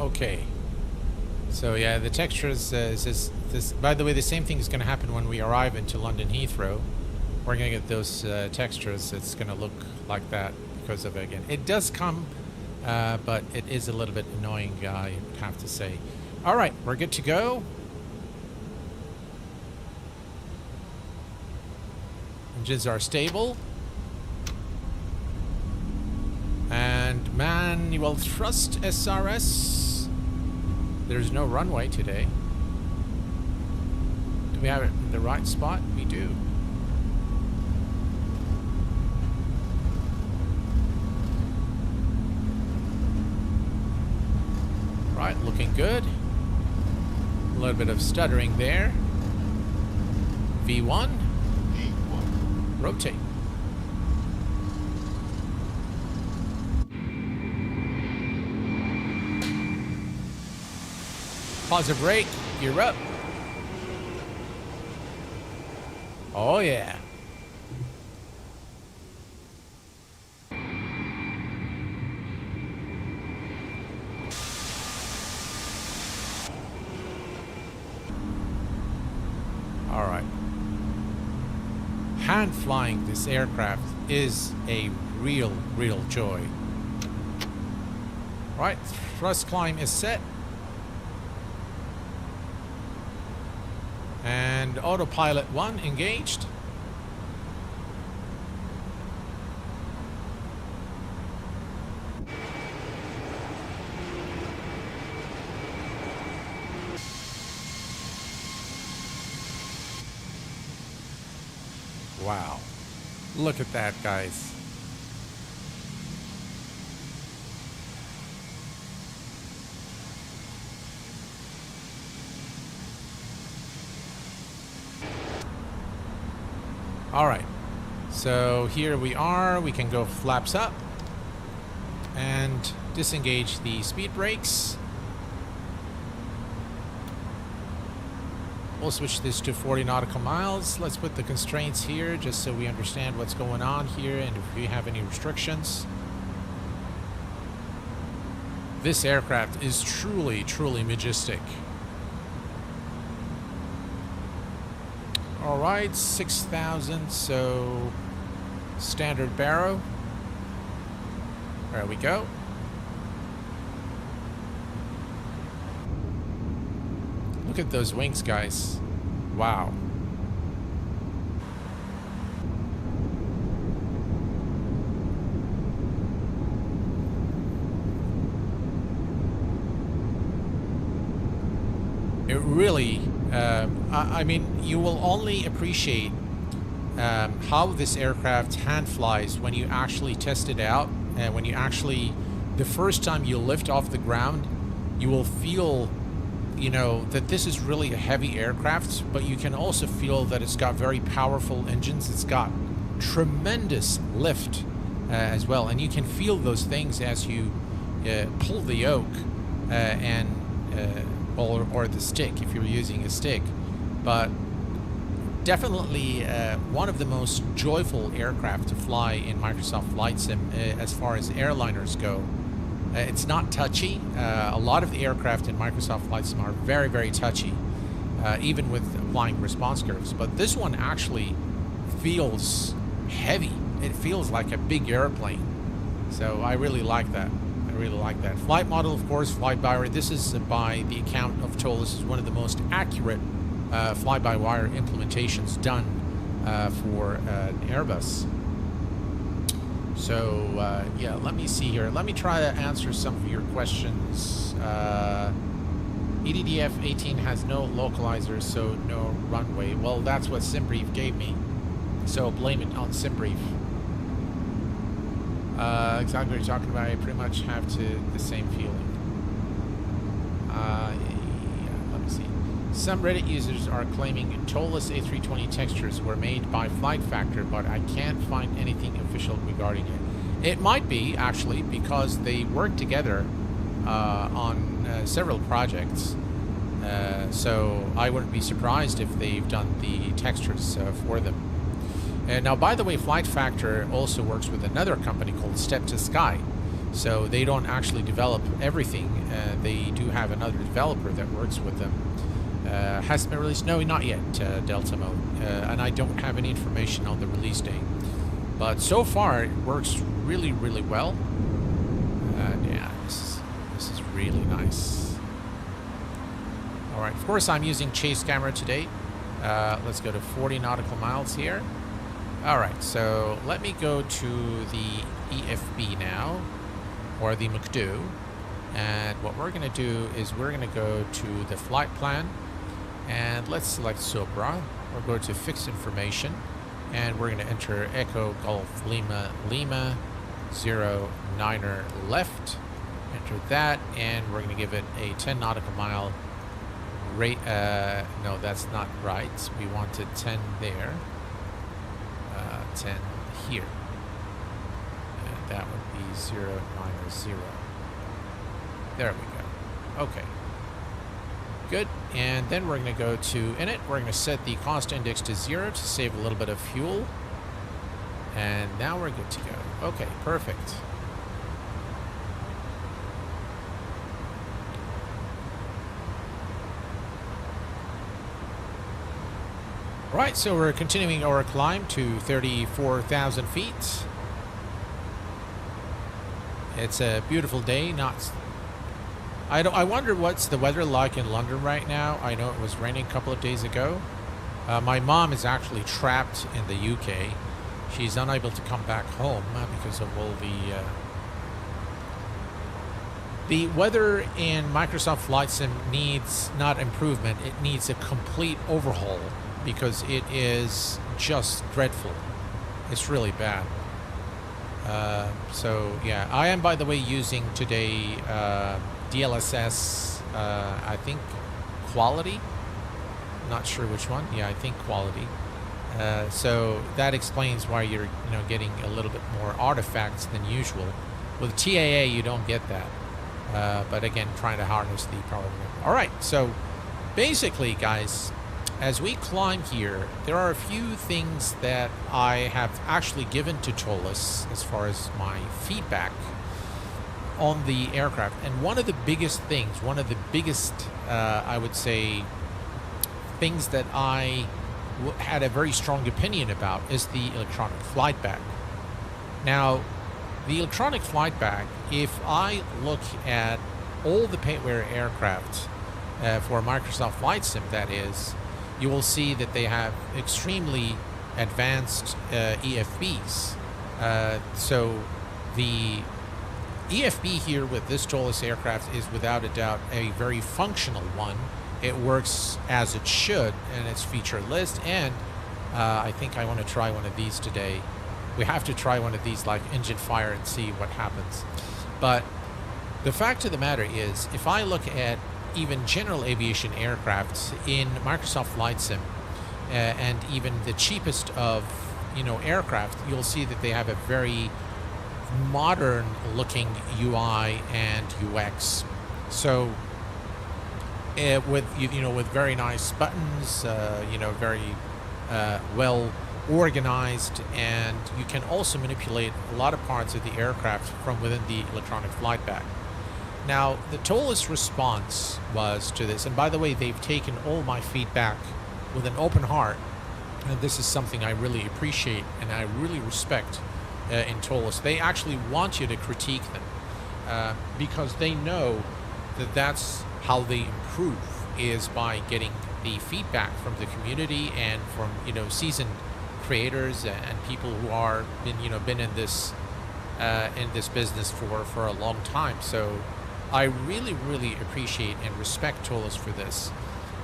Okay. So yeah, the textures is this. By the way, the same thing is going to happen when we arrive into London Heathrow. We're going to get those textures. It's going to look like that because of, again, it does come, but it is a little bit annoying, I have to say. All right, we're good to go. Engines are stable. And manual thrust SRS. There's no runway today. Do we have it in the right spot? We do. Right, looking good. A little bit of stuttering there. V1. Rotate. Pause a brake, you're up. Oh yeah. hand flying this aircraft is a real joy. Right, thrust climb is set. And autopilot 1 engaged. Wow. Look at that, guys. All right. So here we are. We can go flaps up and disengage the speed brakes. We'll switch this to 40 nautical miles. Let's put the constraints here just so we understand what's going on here and if we have any restrictions. This aircraft is truly majestic. All right, 6,000, so standard baro. There we go. Look at those wings, guys. Wow. It really, I mean, you will only appreciate how this aircraft hand flies when you actually test it out. And when you actually, the first time you lift off the ground, you will feel, you know, that this is really a heavy aircraft, but you can also feel that it's got very powerful engines. It's got tremendous lift as well. And you can feel those things as you pull the yoke or the stick if you're using a stick. But definitely one of the most joyful aircraft to fly in Microsoft Flight Sim as far as airliners go. It's not touchy. A lot of the aircraft in Microsoft Flight Sim are very touchy, even with applying response curves. But this one actually feels heavy. It feels like a big airplane. So I really like that. I really like that. Flight model, of course, fly-by-wire. This is by the account of ToLiss. This is one of the most accurate fly-by-wire implementations done for an Airbus. So, yeah, let me see here. Let me try to answer some of your questions. EDDF 18 has no localizer, so no runway. Well, that's what SimBrief gave me. So blame it on SimBrief. Exactly what you're talking about. I pretty much have the same feeling. Yeah, let me see. Some Reddit users are claiming ToLiss A320 textures were made by Flight Factor, but I can't find anything official regarding it. It might be, actually, because they work together on several projects. So I wouldn't be surprised if they've done the textures for them. Now, by the way, Flight Factor also works with another company called Step to Sky. So they don't actually develop everything. They do have another developer that works with them. Has it been released? No, not yet, Delta Mode. And I don't have any information on the release date. But so far, it works really well. And yeah, this is really nice. All right, of course, I'm using chase camera today. Let's go to 40 nautical miles here. All right, so let me go to the EFB now, or the MCDU. And what we're going to do is we're going to go to the flight plan. And let's select Sopra. We'll go to fixed information. And we're going to enter Echo Golf Lima Lima 09er left. Enter that. And we're going to give it a 10 nautical mile rate. No, that's not right. We wanted 10 there. 10 here. And that would be 090. There we go. Okay. Good. And then we're going to go to init. We're going to set the cost index to 0 to save a little bit of fuel. And now we're good to go. Okay, perfect. Right, so we're continuing our climb to 34,000 feet. It's a beautiful day. I wonder what's the weather like in London right now. I know it was raining a couple of days ago. My mom is actually trapped in the UK. She's unable to come back home because of all the weather in Microsoft Flight Sim needs not improvement, it needs a complete overhaul because it is just dreadful. It's really bad. So yeah, I am, by the way, using today DLSS, I think quality. Not sure which one. Yeah, I think quality. So that explains why you're getting a little bit more artifacts than usual. With TAA, you don't get that. But again, trying to harness the power. All right, so basically, guys, as we climb here, there are a few things that I have actually given to ToLiss as far as my feedback on the aircraft. And one of the biggest things, I would say, things that I had a very strong opinion about is the electronic flight bag. Now, the electronic flight bag, if I look at all the paintware aircraft for Microsoft Flight Sim, that is, you will see that they have extremely advanced EFBs. So the EFB here with this ToLiss aircraft is without a doubt a very functional one. It works as it should, and it's feature list, and I think I want to try one of these today. We have to try one of these like engine fire and see what happens. But the fact of the matter is, if I look at even general aviation aircrafts in Microsoft Flight Sim, and even the cheapest of aircraft, you'll see that they have a very modern looking UI and UX. So with very nice buttons, very well organized, and you can also manipulate a lot of parts of the aircraft from within the electronic flight bag. Now, the ToLiss response was to this, and by the way, they've taken all my feedback with an open heart, and this is something I really appreciate and I really respect in ToLiss. They actually want you to critique them because they know that that's how they improve, is by getting the feedback from the community and from seasoned creators and people who are been in this business for a long time. So I really appreciate and respect ToLiss for this.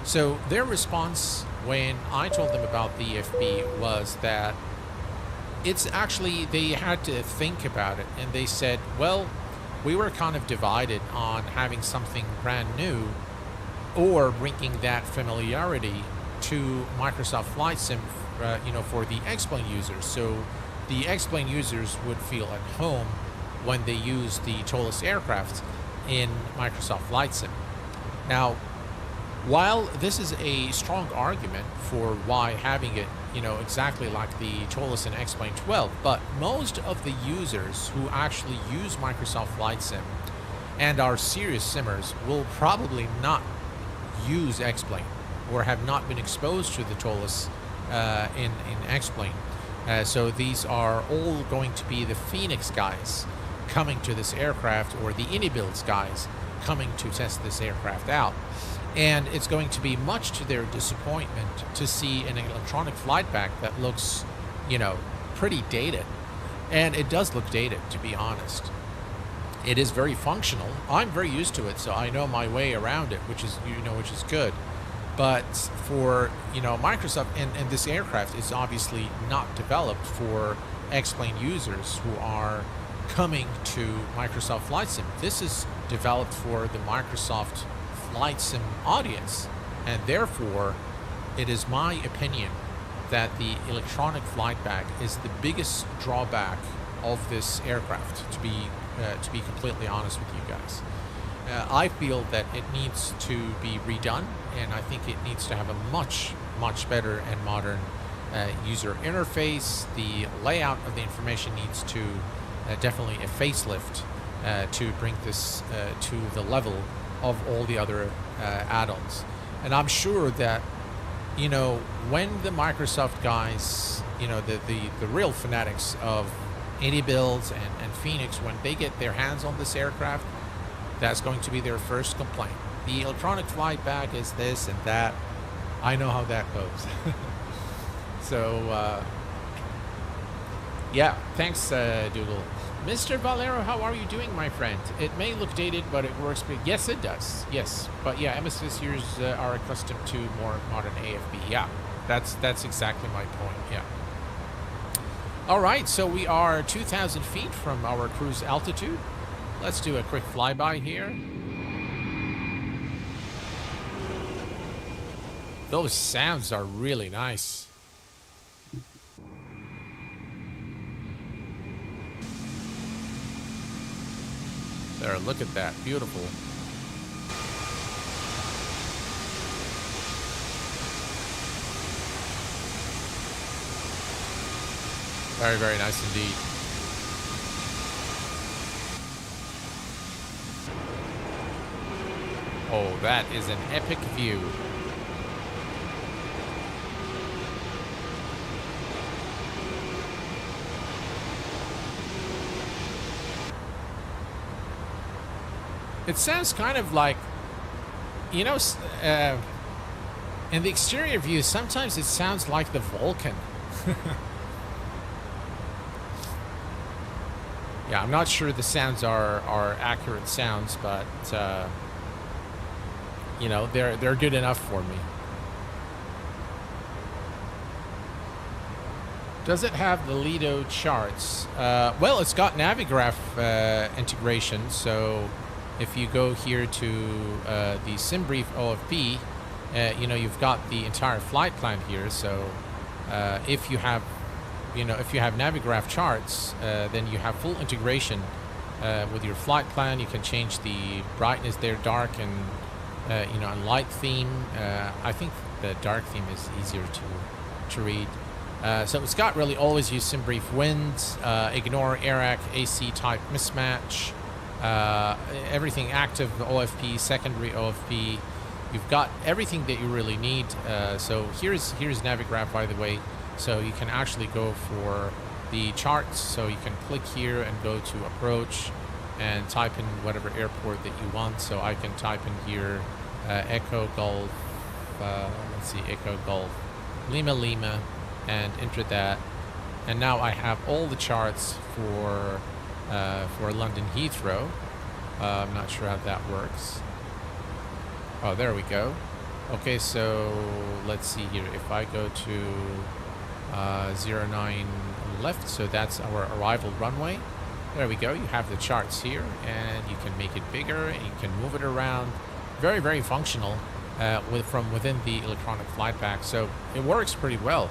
So their response when I told them about the EFB was that it's actually, they had to think about it, and they said, well, we were kind of divided on having something brand new or bringing that familiarity to Microsoft Flight Sim for the X-Plane users. So the X-Plane users would feel at home when they use the ToLiss aircraft in Microsoft Flight Sim. Now, while this is a strong argument for why having it, exactly like the ToLiss and X-Plane 12, but most of the users who actually use Microsoft Flight Sim and are serious simmers will probably not use X-Plane or have not been exposed to the ToLiss in X-Plane. So these are all going to be the Phoenix guys coming to this aircraft, or the Inibuilds guys coming to test this aircraft out. And it's going to be much to their disappointment to see an electronic flight bag that looks, pretty dated. And it does look dated, to be honest. It is very functional. I'm very used to it, so I know my way around it, which is good. But for, Microsoft, and this aircraft is obviously not developed for X-Plane users who are coming to Microsoft Flight Sim. This is developed for the Microsoft Flight Sim audience, and therefore it is my opinion that the electronic flight bag is the biggest drawback of this aircraft, to be completely honest with you guys. I feel that it needs to be redone, and I think it needs to have a much better and modern user interface. The layout of the information needs to definitely a facelift to bring this to the level of all the other add-ons. And I'm sure that you know, when the Microsoft guys, you know, the real fanatics of indie builds and Phoenix, when they get their hands on this aircraft, that's going to be their first complaint. The electronic flight back is this and that. I know how that goes. So, yeah, thanks, Doodle. Mr. Valero, how are you doing, my friend? It may look dated, but it works. Yes, it does. Yes, but yeah, MSFS users are accustomed to more modern AFB. Yeah, that's exactly my point. Yeah. All right, so we are 2,000 feet from our cruise altitude. Let's do a quick flyby here. Those sounds are really nice. There, look at that. Beautiful. Very, very nice indeed. Oh, that is an epic view. It sounds kind of like, you know, in the exterior view, sometimes it sounds like the Vulcan. Yeah, I'm not sure the sounds are accurate sounds, but, you know, they're good enough for me. Does it have the Lido charts? Well, it's got Navigraph integration, so if you go here to the SimBrief OFP, you know, you've got the entire flight plan here. So if you have, you know, if you have Navigraph charts, then you have full integration with your flight plan. You can change the brightness there, dark and, you know, and light theme. I think the dark theme is easier to read. So it's got really always use SimBrief winds, ignore AIRAC, AC type mismatch. Everything active OFP, secondary OFP. You've got everything that you really need. So here's Navigraph, by the way. So you can actually go for the charts. So you can click here and go to approach and type in whatever airport that you want. So I can type in here Echo Golf, let's see, Echo Golf, Lima Lima, and enter that. And now I have all the charts for London Heathrow. I'm not sure how that works. Oh, there we go. Okay, so let's see here. If I go to 09 left, so that's our arrival runway. There we go. You have the charts here, and you can make it bigger, and you can move it around. Very, very functional from within the electronic flight pack. So it works pretty well.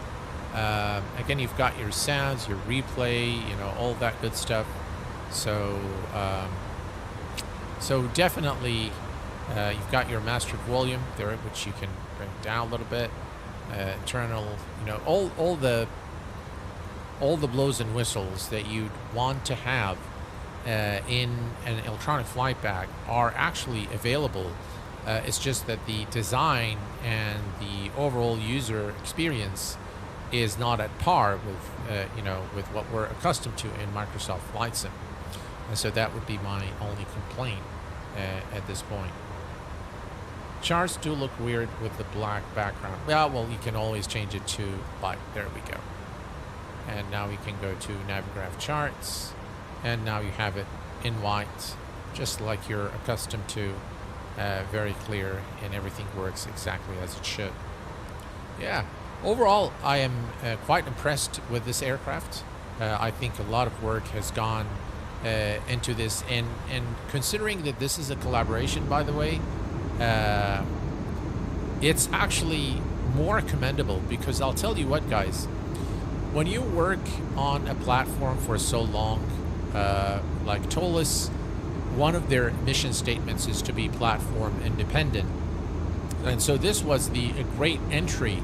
Again, you've got your sounds, your replay, you know, all that good stuff. So, so definitely, you've got your master volume there, which you can bring down a little bit. Internal, you know, all the blows and whistles that you'd want to have in an electronic flight bag are actually available. It's just that the design and the overall user experience is not at par with, you know, with what we're accustomed to in Microsoft Flight Sim. And so that would be my only complaint at this point. Charts do look weird with the black background. Yeah, well, you can always change it to white. There we go. And now we can go to Navigraph charts. And now you have it in white, just like you're accustomed to. Very clear, and everything works exactly as it should. Yeah. Overall, I am quite impressed with this aircraft. I think a lot of work has gone into this, and considering that this is a collaboration, by the way, it's actually more commendable, because I'll tell you what, guys, when you work on a platform for so long, like ToLiss, one of their mission statements is to be platform independent, and so this was a great entry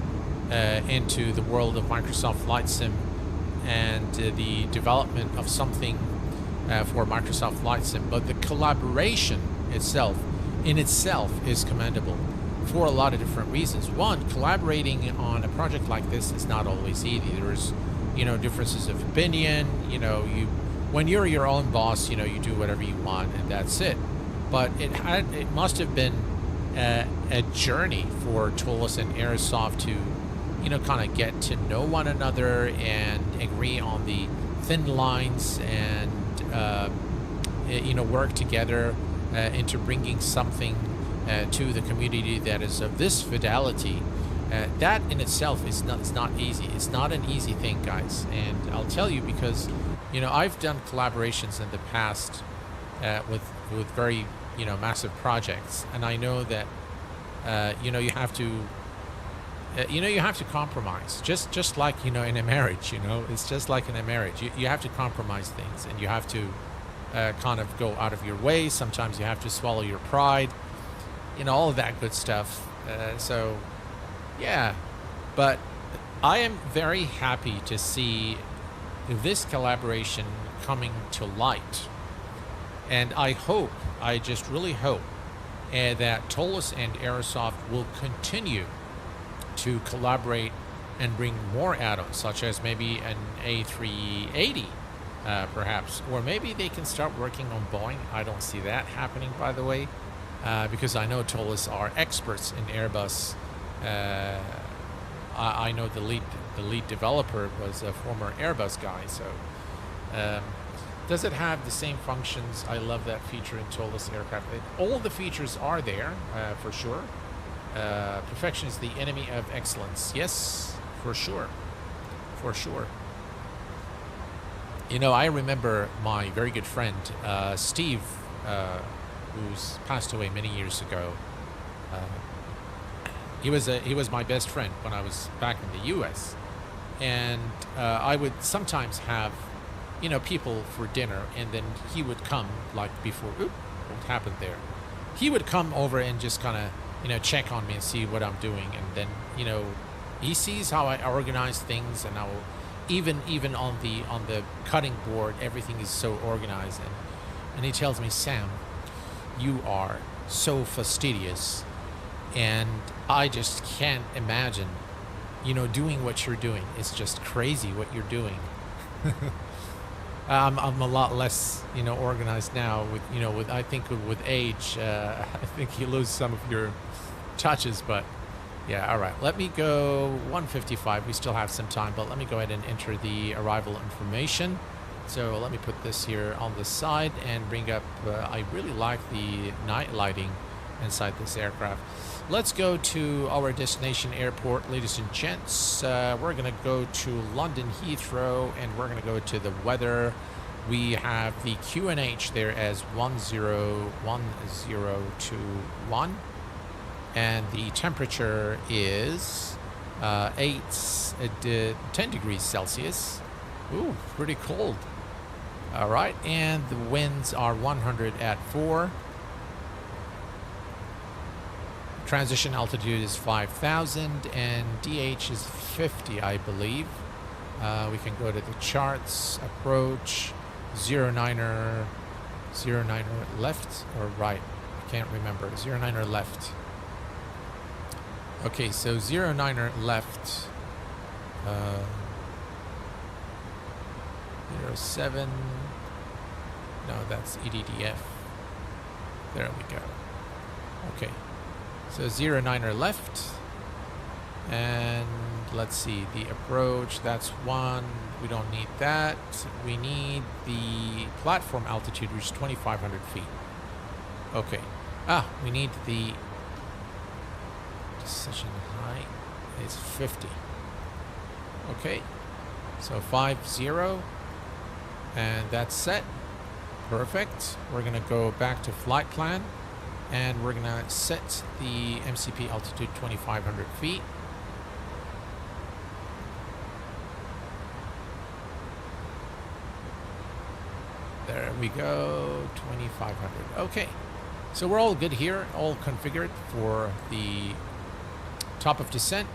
into the world of Microsoft Flight Sim and the development of something for Microsoft Flight Sim. But the collaboration itself, in itself, is commendable. for a lot of different reasons. One, collaborating on a project like this is not always easy. There's, differences of opinion. When you're your own boss, you do whatever you want and that's it. But it must have been a journey for ToLiss and Aerosoft to, kind of get to know one another and agree on the thin lines and, work together into bringing something to the community that is of this fidelity. That in itself is not easy. It's not an easy thing, guys. And I'll tell you because, I've done collaborations in the past with very, massive projects, and I know that, you have to. You have to compromise, just like, in a marriage, it's just like in a marriage. You have to compromise things, and you have to kind of go out of your way. Sometimes you have to swallow your pride, all of that good stuff. So, yeah, but I am very happy to see this collaboration coming to light. And I just really hope that ToLiss and Aerosoft will continue to collaborate and bring more add-ons, such as maybe an A380, perhaps, or maybe they can start working on Boeing. I don't see that happening, by the way, because I know ToLiss are experts in Airbus. I know the lead developer was a former Airbus guy. So, does it have the same functions? I love that feature in ToLiss aircraft. All the features are there, for sure. Perfection is the enemy of excellence. Yes, for sure. For sure. I remember my very good friend, Steve, who's passed away many years ago. He was my best friend when I was back in the U.S. And I would sometimes have, people for dinner, and then he would come like before. What happened there? He would come over and just kind of, check on me and see what I'm doing, and then, he sees how I organize things, and I will, even on the cutting board, everything is so organized, and he tells me, Sam, you are so fastidious, and I just can't imagine, doing what you're doing. It's just crazy what you're doing. I'm a lot less, organized now. With I think with age, I think you lose some of your touches. But yeah, all right. Let me go 155. We still have some time, but let me go ahead and enter the arrival information. So let me put this here on the side and bring up. I really like the night lighting inside this aircraft. Let's go to our destination airport, ladies and gents. We're going to go to London Heathrow, and we're going to go to the weather. We have the QNH there as 101021, and the temperature is 10 degrees Celsius. Ooh, pretty cold. All right, and the winds are 100 at 4. Transition altitude is 5,000 and DH is 50, I believe. We can go to the charts. Approach 09er left or right. I can't remember. 09er left. Okay, so 09er left. 07. No, that's EDDF. There we go. Okay. So 09er left, and let's see, the approach, that's 1, we don't need that. We need the platform altitude, which is 2,500 feet. Okay, we need the decision height is 50. Okay, so 50, and that's set. Perfect. We're gonna go back to flight plan, and we're going to set the MCP altitude 2,500 feet. There we go, 2,500. Okay, so we're all good here, all configured for the top of descent.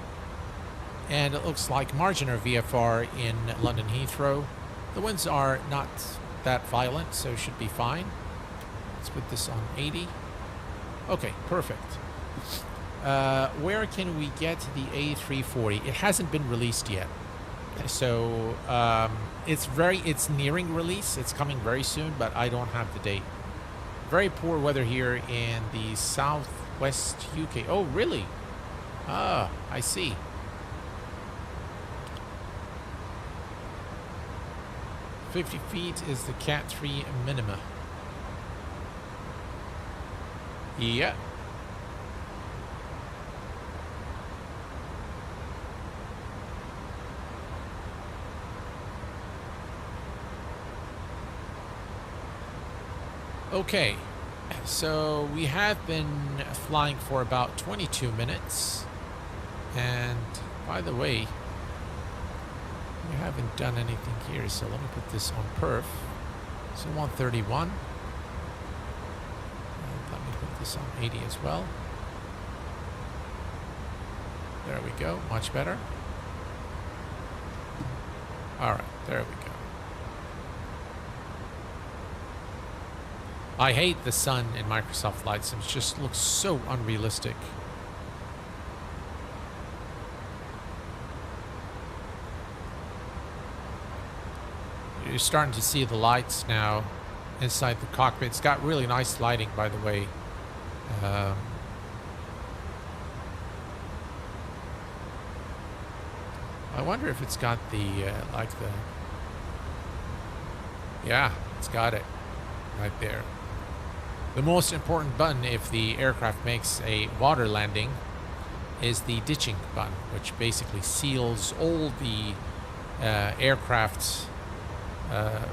And it looks like margin of VFR in London Heathrow. The winds are not that violent, so should be fine. Let's put this on 80. Okay, perfect. Where can we get the A340? It hasn't been released yet. So it's nearing release. It's coming very soon, but I don't have the date. Very poor weather here in the southwest UK. Oh, really? Ah, I see. "50 feet is the Cat 3 minima." Yeah. Okay, so we have been flying for about 22 minutes. And by the way, we haven't done anything here, so let me put this on perf. So 131. And let me put this on 80 as well. There we go, much better. All right, there we go. I hate the sun in Microsoft Flight Sims. It just looks so unrealistic. You're starting to see the lights now inside the cockpit. It's got really nice lighting, by the way. I wonder if it's got the, yeah, it's got it right there. The most important button if the aircraft makes a water landing is the ditching button, which basically seals all the aircraft's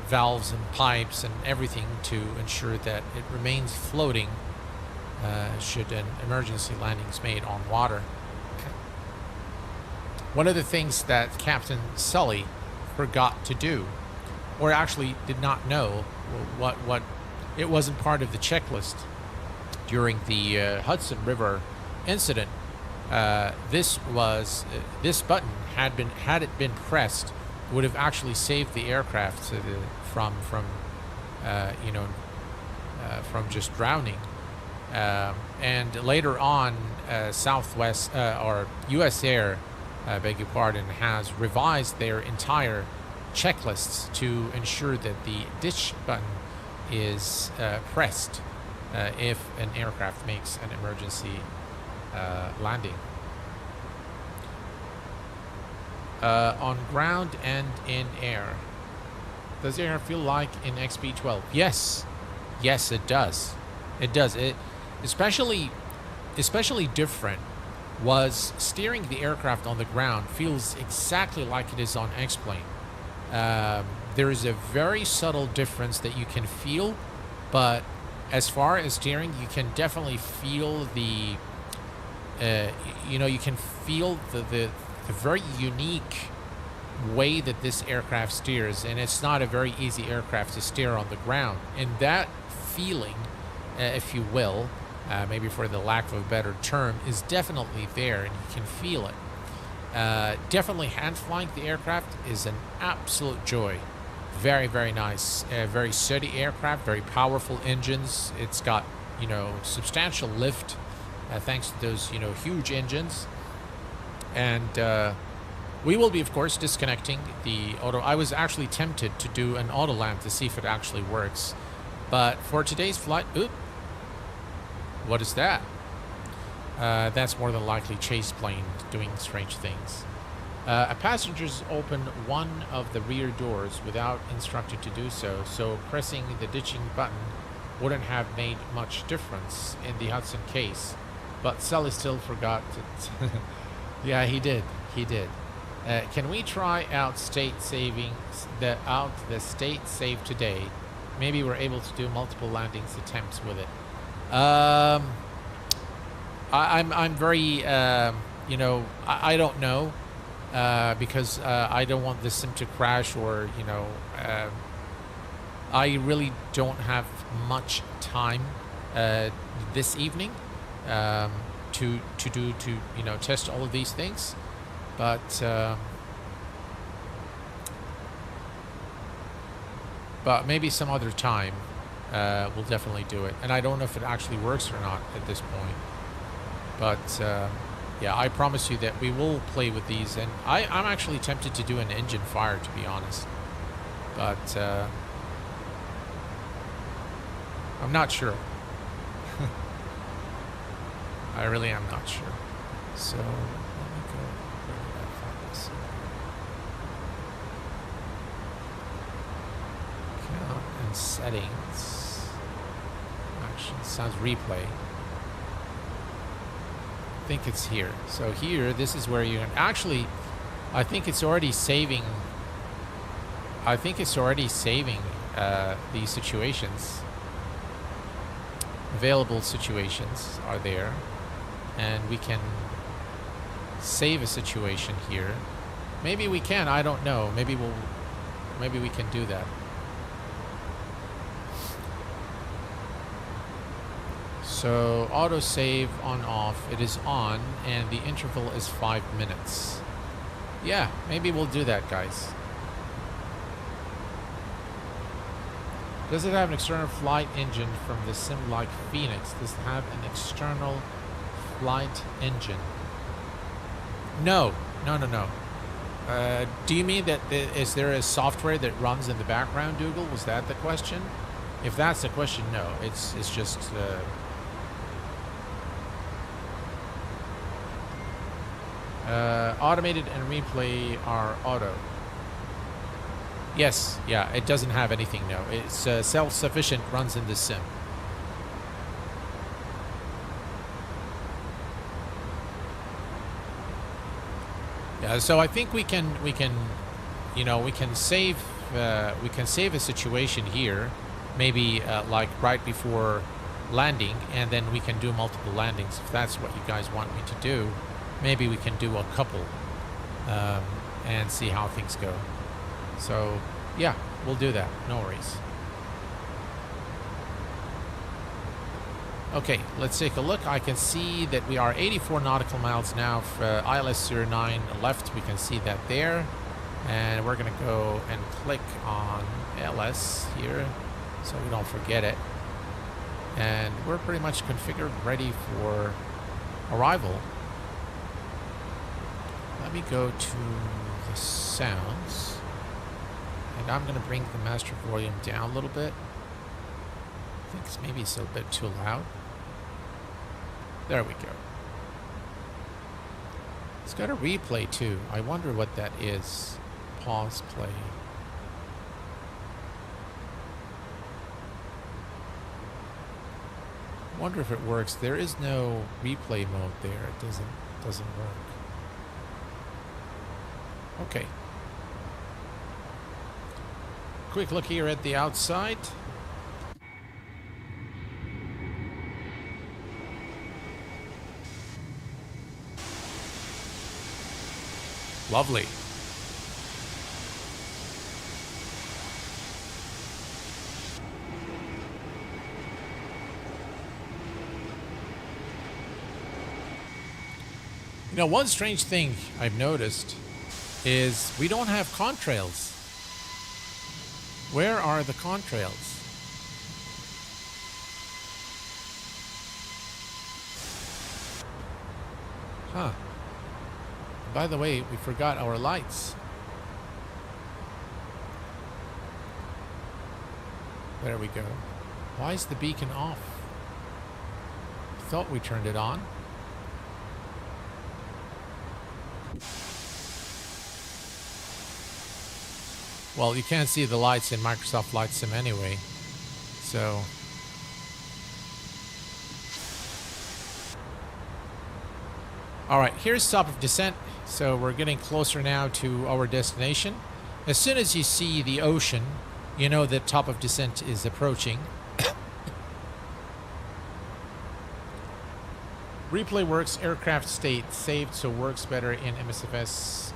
valves and pipes and everything to ensure that it remains floating should an emergency landing is made on water. One of the things that Captain Sully forgot to do, or actually did not know, what it wasn't part of the checklist during the Hudson River incident. This button had it been pressed, would have actually saved the aircraft from just drowning. And later on, Southwest or U.S. Air, beg your pardon, has revised their entire checklists to ensure that the ditch button is pressed if an aircraft makes an emergency landing. On ground and in air. Does air feel like in XB12? Yes. Yes, it does. It does. It especially different was steering the aircraft on the ground feels exactly like it is on X-Plane. There is a very subtle difference that you can feel, but as far as steering, you can definitely feel the you can feel the very unique way that this aircraft steers, and it's not a very easy aircraft to steer on the ground. And that feeling, if you will, maybe for the lack of a better term, is definitely there, and you can feel it. Definitely hand flying the aircraft is an absolute joy. Very, very nice. Very sturdy aircraft, very powerful engines. It's got, substantial lift thanks to those, huge engines. And we will be, of course, disconnecting the auto. I was actually tempted to do an auto land to see if it actually works. But for today's flight, what is that? That's more than likely chase plane doing strange things. A passenger's opened one of the rear doors without instructed to do so, so pressing the ditching button wouldn't have made much difference in the Hudson case. But Sully still forgot to... Yeah, he did. He did. Can we try out the state save today? Maybe we're able to do multiple landings attempts with it. I'm very, I don't know, because I don't want the sim to crash, or I really don't have much time this evening to test all of these things, but maybe some other time we'll definitely do it. And I don't know if it actually works or not at this point. But yeah, I promise you that we will play with these, and I'm actually tempted to do an engine fire, to be honest, but I'm not sure. I really am not sure. So let me go. Where did I find this? Count and settings. Action sounds replay. I think it's here. So here, this is where you actually. I think it's already saving. I think it's already saving these situations. Available situations are there, and we can save a situation here. Maybe we can. I don't know. Maybe we can do that. So autosave on off. It is on, and the interval is 5 minutes. Yeah, maybe we'll do that, guys. Does it have an external flight engine from the sim like Phoenix? Does it have an external flight engine? No. Do you mean that is there a software that runs in the background, Dougal? Was that the question? If that's the question, no. It's just automated and replay are auto. Yes, yeah, it doesn't have anything, no. It's self-sufficient, runs in the sim. Yeah, so I think we can save a situation here, maybe like right before landing, and then we can do multiple landings if that's what you guys want me to do. Maybe we can do a couple and see how things go. So, yeah, we'll do that. No worries. Okay, let's take a look. I can see that we are 84 nautical miles now for ILS 09 left. We can see that there. And we're going to go and click on LS here so we don't forget it. And we're pretty much configured, ready for arrival. Let me go to the sounds. And I'm going to bring the master volume down a little bit. I think maybe it's a bit too loud. There we go. It's got a replay too. I wonder what that is. Pause, play. Wonder if it works. There is no replay mode there. It doesn't work. Okay. Quick look here at the outside. Lovely. You know, one strange thing I've noticed is we don't have contrails. Where are the contrails? Huh. By the way, we forgot our lights. There we go. Why is the beacon off? I thought we turned it on. Well, you can't see the lights in Microsoft Flight Sim anyway, so... Alright, here's top of descent, so we're getting closer now to our destination. As soon as you see the ocean, you know that top of descent is approaching. Replay works, aircraft state saved, so works better in MSFS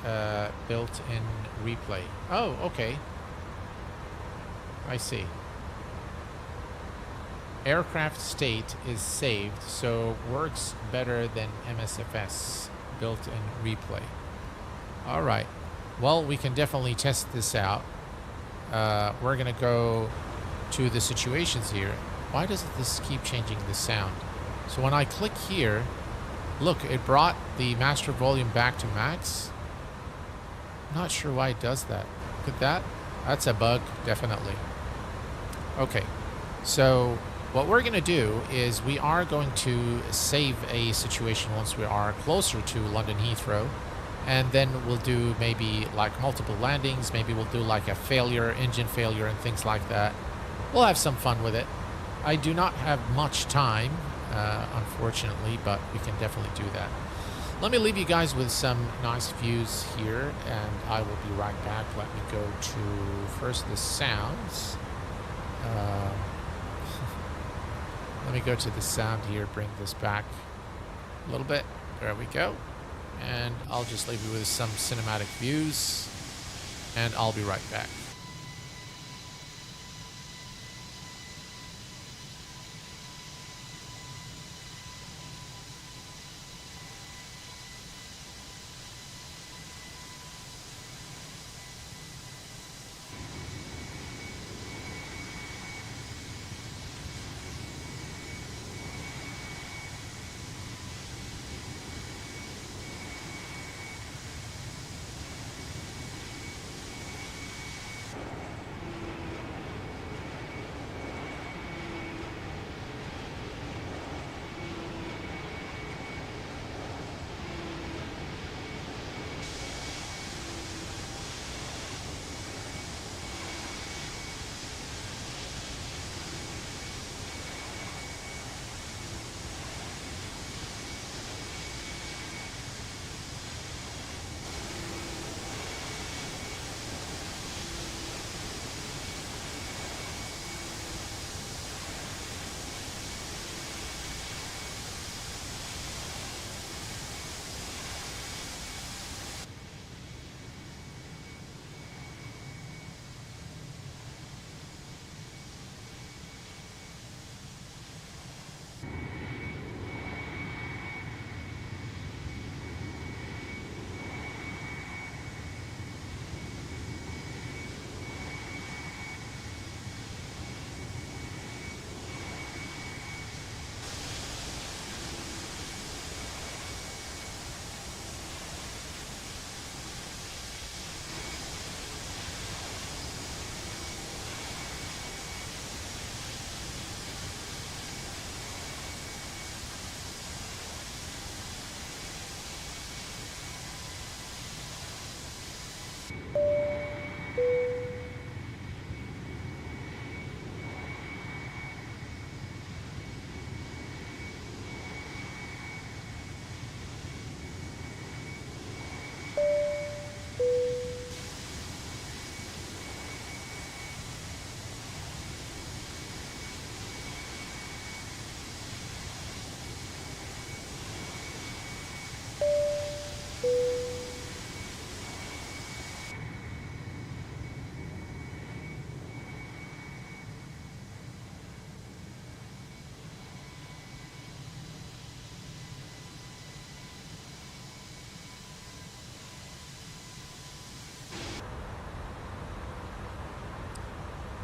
built-in replay. Oh, okay. I see. Aircraft state is saved, so works better than MSFS built-in replay. All right. Well, we can definitely test this out. We're going to go to the situations here. Why does this keep changing the sound? So when I click here, Look, it brought the master volume back to max. Not sure why it does that. Look at that. That's a bug, definitely. Okay, so what we're going to do is we are going to save a situation once we are closer to London Heathrow. And then we'll do maybe like multiple landings. Maybe we'll do like a failure, engine failure and things like that. We'll have some fun with it. I do not have much time, unfortunately, but we can definitely do that. Let me leave you guys with some nice views here, and I will be right back. Let me go to first the sounds. Let me go to the sound here, bring this back a little bit. There we go. And I'll just leave you with some cinematic views, and I'll be right back.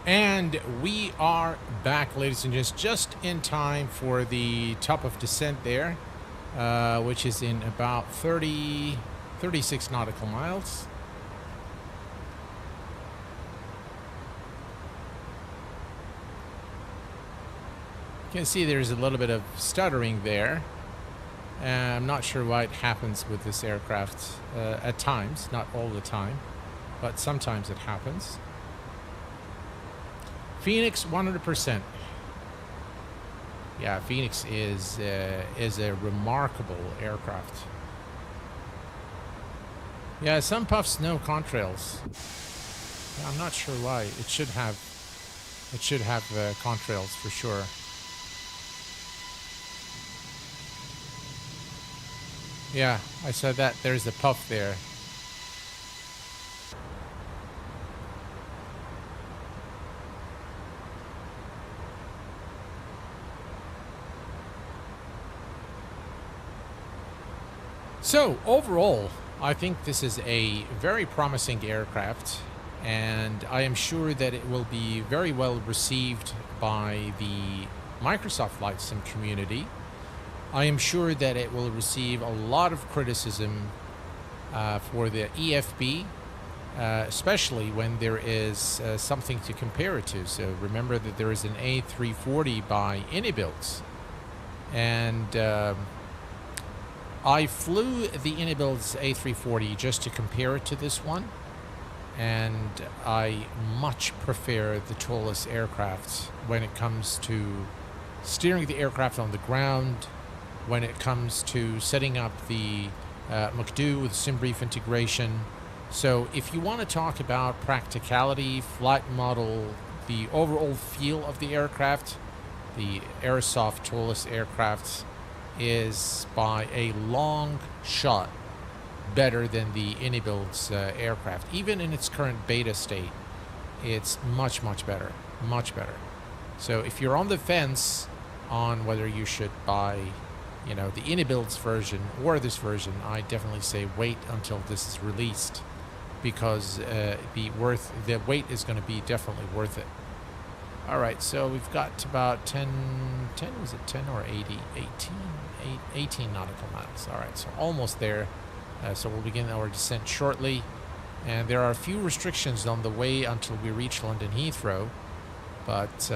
And we are back, ladies and gents, just in time for the top of descent there, which is in about 36 nautical miles. You can see there's a little bit of stuttering there. I'm not sure why it happens with this aircraft at times, not all the time, but sometimes it happens. Phoenix 100%. Yeah, Phoenix is a remarkable aircraft. Yeah, some puffs no contrails. Yeah, I'm not sure why. It should have contrails for sure. Yeah, I said that. There's a puff there. So overall, I think this is a very promising aircraft, and I am sure that it will be very well received by the Microsoft Flight Sim community. I am sure that it will receive a lot of criticism for the EFB, especially when there is something to compare it to. So remember that there is an A340 by Inibuilds, and I flew the Inibuilds A340 just to compare it to this one, and I much prefer the ToLiss aircraft when it comes to steering the aircraft on the ground, when it comes to setting up the MCDU with SimBrief integration. So if you want to talk about practicality, flight model, the overall feel of the aircraft, the Aerosoft ToLiss aircraft is by a long shot better than the Inibuilds aircraft. Even in its current beta state, it's much, much better. Much better. So if you're on the fence on whether you should buy, you know, the Inibuilds version or this version, I definitely say wait until this is released, because the wait is going to be definitely worth it. All right, so we've got about 10 was it 10 or 18 nautical miles. All right, so almost there. So we'll begin our descent shortly, and there are a few restrictions on the way until we reach London Heathrow, but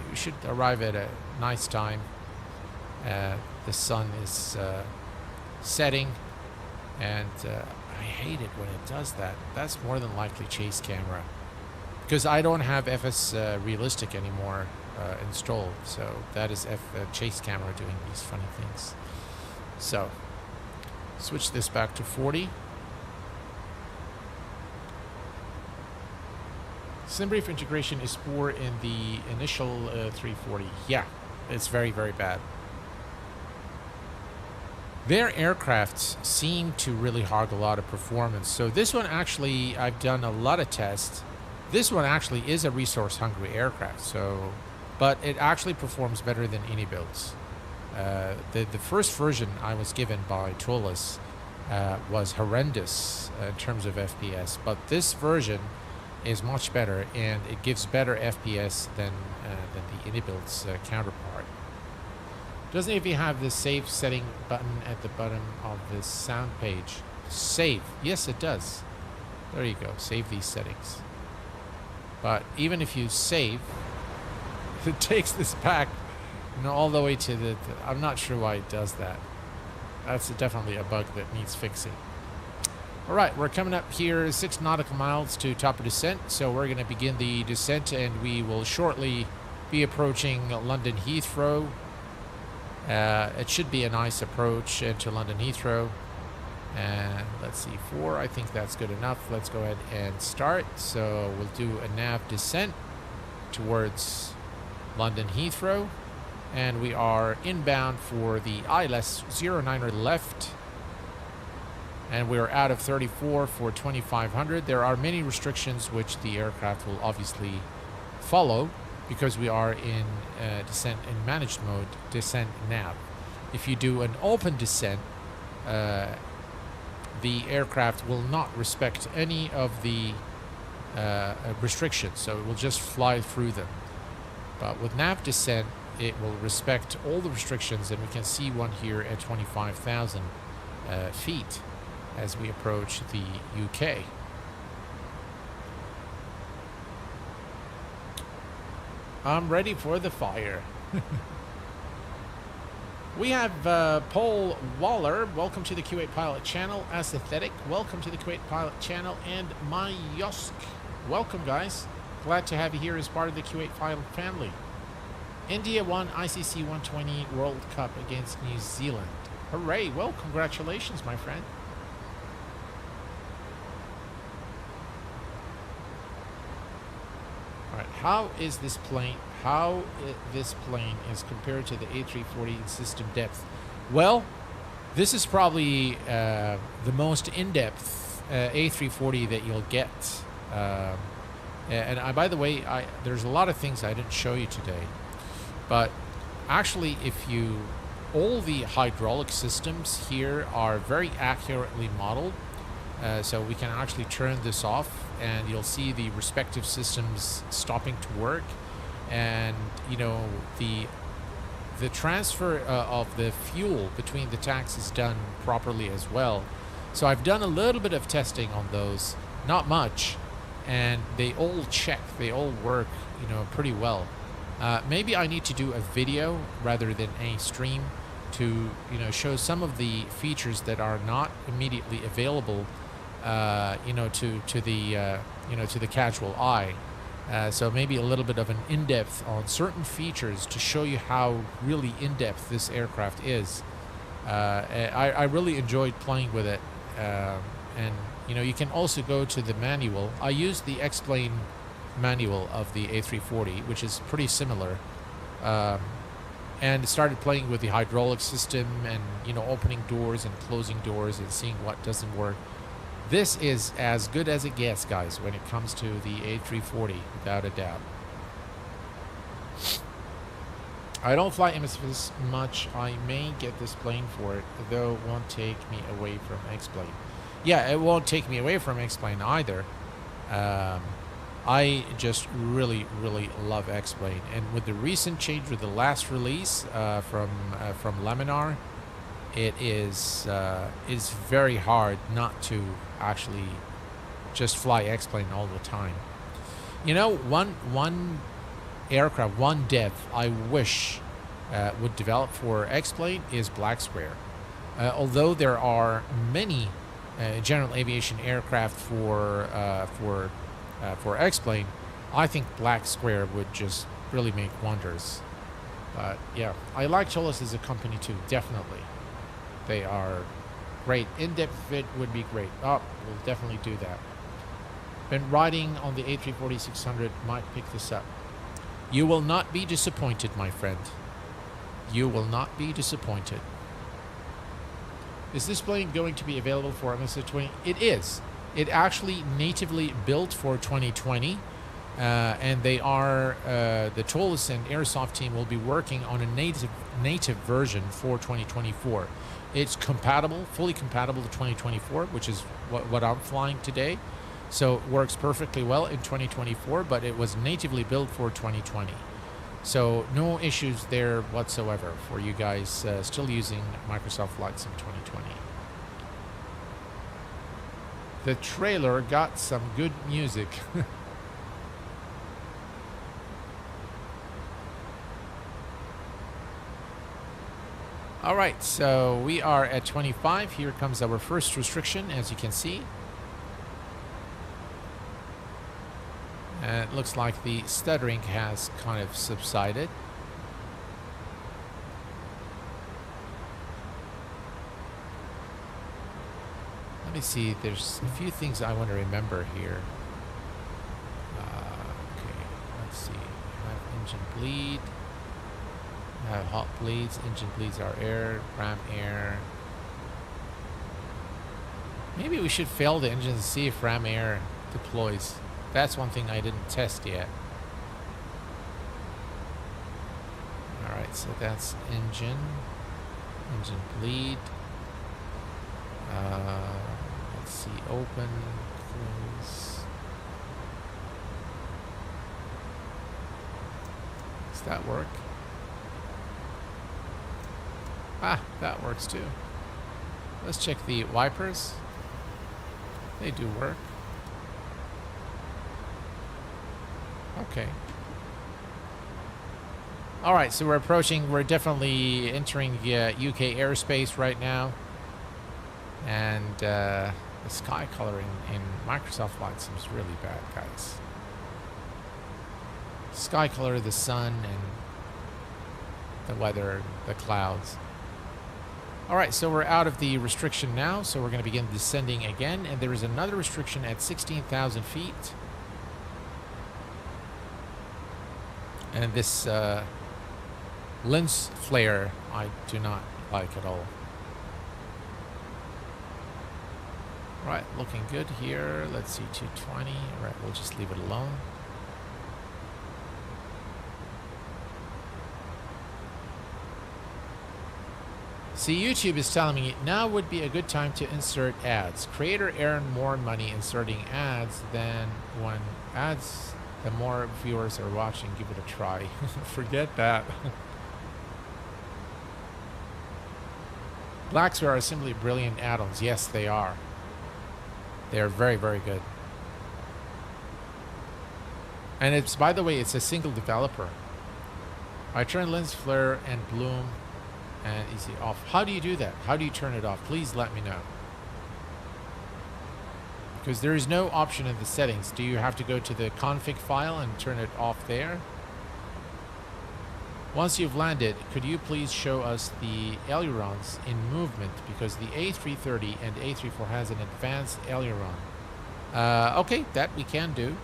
we should arrive at a nice time. The sun is setting, and I hate it when it does that. That's more than likely chase camera, because I don't have FS Realistic anymore installed, so that is chase camera doing these funny things. So switch this back to 40. SimBrief integration is poor in the initial 340. Yeah, it's very, very bad. Their aircrafts seem to really hog a lot of performance. So this one actually, I've done a lot of tests. This one actually is a resource-hungry aircraft. So, but it actually performs better than Inibuilds. The first version I was given by ToLiss was horrendous in terms of FPS, but this version is much better, and it gives better FPS than the Inibuilds counterpart. Doesn't even have the save setting button at the bottom of this sound page. Save. Yes, it does. There you go. Save these settings. But even if you save, it takes this back, you know, all the way to the... I'm not sure why it does that. That's definitely a bug that needs fixing. All right, we're coming up here 6 nautical miles to top of descent. So we're going to begin the descent, and we will shortly be approaching London Heathrow. It should be a nice approach into London Heathrow. And let's see, 4, I think that's good enough. Let's go ahead and start. So we'll do a nav descent towards London Heathrow. And we are inbound for the ILS 09er left. And we're out of 34 for 2500. There are many restrictions which the aircraft will obviously follow, because we are in descent in managed mode, descent nav. If you do an open descent, the aircraft will not respect any of the restrictions, so it will just fly through them. But with nav descent, it will respect all the restrictions, and we can see one here at 25,000 feet as we approach the UK. I'm ready for the fire. We have Paul Waller. Welcome to the Kuwait Pilot channel. Aesthetic, welcome to the Kuwait Pilot channel. And Mayosk, welcome, guys. Glad to have you here as part of the Kuwait Pilot family. India won ICC 120 World Cup against New Zealand. Hooray! Well, congratulations, my friend. All right, how is this plane? This plane is compared to the A340 system depth? Well, this is probably the most in-depth A340 that you'll get. And by the way, there's a lot of things I didn't show you today, but actually, all the hydraulic systems here are very accurately modeled. So we can actually turn this off, and you'll see the respective systems stopping to work. And you know, the the transfer of the fuel between the tanks is done properly as well. So I've done a little bit of testing on those, not much, and they all check, they all work, you know, pretty well. Maybe I need to do a video rather than a stream to, you know, show some of the features that are not immediately available, you know, to the you know, to the casual eye. So maybe a little bit of an in-depth on certain features to show you how really in-depth this aircraft is. I really enjoyed playing with it, and you know, you can also go to the manual. I used the Explain manual of the A340, which is pretty similar, and started playing with the hydraulic system and, you know, opening doors and closing doors and seeing what doesn't work. This is as good as it gets, guys, when it comes to the A340, without a doubt. I don't fly MSFS much. I may get this plane for it, though it won't take me away from X-Plane. Yeah, it won't take me away from X-Plane either. I just really, really love X-Plane. And with the recent change, with the last release from Laminar, it is very hard not to actually just fly X-Plane all the time. You know, one aircraft, one dev I wish would develop for X-Plane is Black Square. Although there are many general aviation aircraft for X-Plane, I think Black Square would just really make wonders. But yeah, I like ToLiss as a company too, definitely. They are great. In-depth fit would be great. Oh, we'll definitely do that. Been riding on the A340-600, might pick this up. You will not be disappointed, my friend. You will not be disappointed. Is this plane going to be available for MSFS? It is. It actually natively built for 2020, and they are the ToLiss and Aerosoft team will be working on a native version for 2024. It's compatible, fully compatible to 2024, which is what I'm flying today. So it works perfectly well in 2024, but it was natively built for 2020. So no issues there whatsoever for you guys still using Microsoft Flight Sim 2020. The trailer got some good music. All right, so we are at 25. Here comes our first restriction, as you can see. And it looks like the stuttering has kind of subsided. Let me see, there's a few things I want to remember here. Okay, let's see. I have engine bleed. I have hot bleeds. Engine bleeds are air, ram air. Maybe we should fail the engine and see if ram air deploys. That's one thing I didn't test yet. Alright, so that's engine. Engine bleed. Let's see, open, close. Does that work? Ah, that works too. Let's check the wipers. They do work. Okay. All right, so we're definitely entering UK airspace right now. And the sky color in Microsoft Flight Sim is really bad, guys. Sky color, the sun, and the weather, the clouds. All right, so we're out of the restriction now, so we're going to begin descending again, and there is another restriction at 16,000 feet. And this lens flare I do not like at all. Right, looking good here. Let's see, 220. All right, we'll just leave it alone. See, YouTube is telling me now would be a good time to insert ads. Creator earn more money inserting ads than when ads, the more viewers are watching. Give it a try. Forget that. Blacks are simply brilliant add-ons. Yes, they are. They are very, very good. And it's, by the way, it's a single developer. I turn lens flare and bloom and easy off. How do you do that? How do you turn it off? Please let me know. Because there is no option in the settings. Do you have to go to the config file and turn it off there? Once you've landed, could you please show us the ailerons in movement? Because the A330 and A34 has an advanced aileron. Okay, that we can do.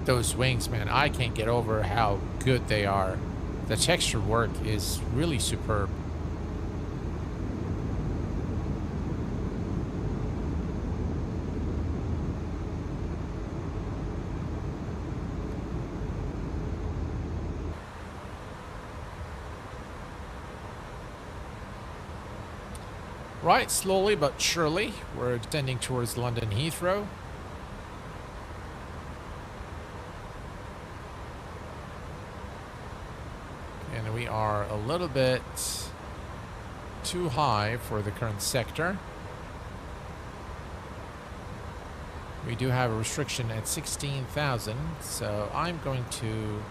Those wings, man, I can't get over how good they are. The texture work is really superb. Right, slowly but surely, we're descending towards London Heathrow. And we are a little bit too high for the current sector. We do have a restriction at 16,000, so I'm going to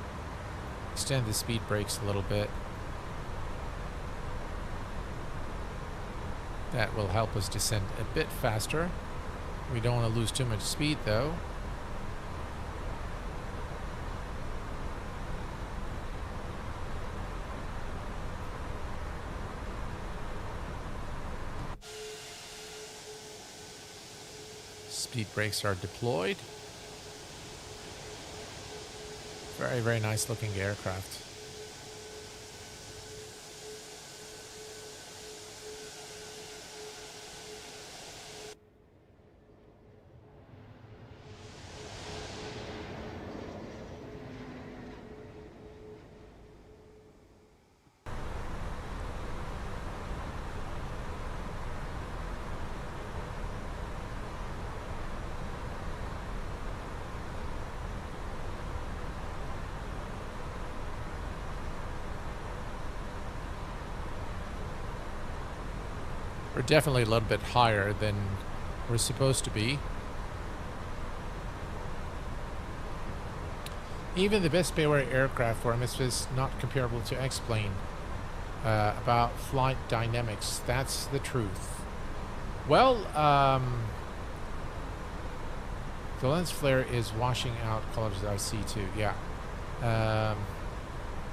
extend the speed brakes a little bit. That will help us descend a bit faster. We don't want to lose too much speed though. Speed brakes are deployed. Very, very nice looking aircraft. We're definitely a little bit higher than we're supposed to be. Even the best payware aircraft for MSFS is not comparable to X-Plane. About flight dynamics, that's the truth. Well, the lens flare is washing out colors I see too, yeah.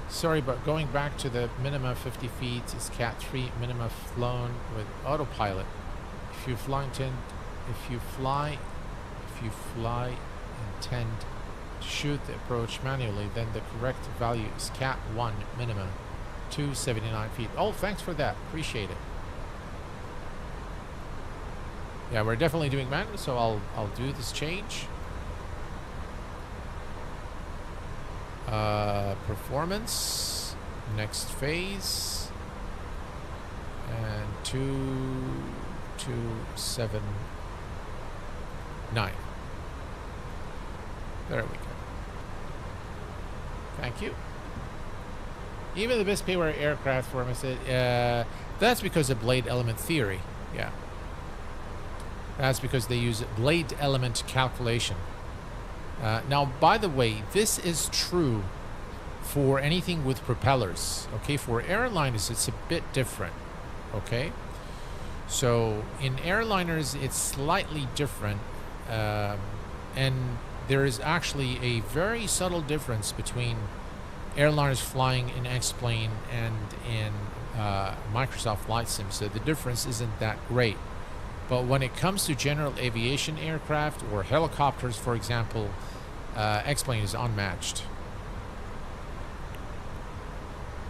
Sorry, but going back to the minima 50 feet is Cat 3 minima flown with autopilot. If you fly intend to shoot the approach manually, then the correct value is Cat 1 minima, 279 feet. Oh, thanks for that. Appreciate it. Yeah, we're definitely doing manual, so I'll do this change. Performance, next phase, and 2279. There we go. Thank you. Even the best payware aircraft for me said, that's because of blade element theory. Yeah. That's because they use blade element calculation. Now, by the way, this is true for anything with propellers. Okay, for airliners, it's a bit different. Okay, so in airliners, it's slightly different, and there is actually a very subtle difference between airliners flying in X-Plane and in Microsoft Flight Sim. So the difference isn't that great. But when it comes to general aviation aircraft or helicopters, for example, X-Plane is unmatched.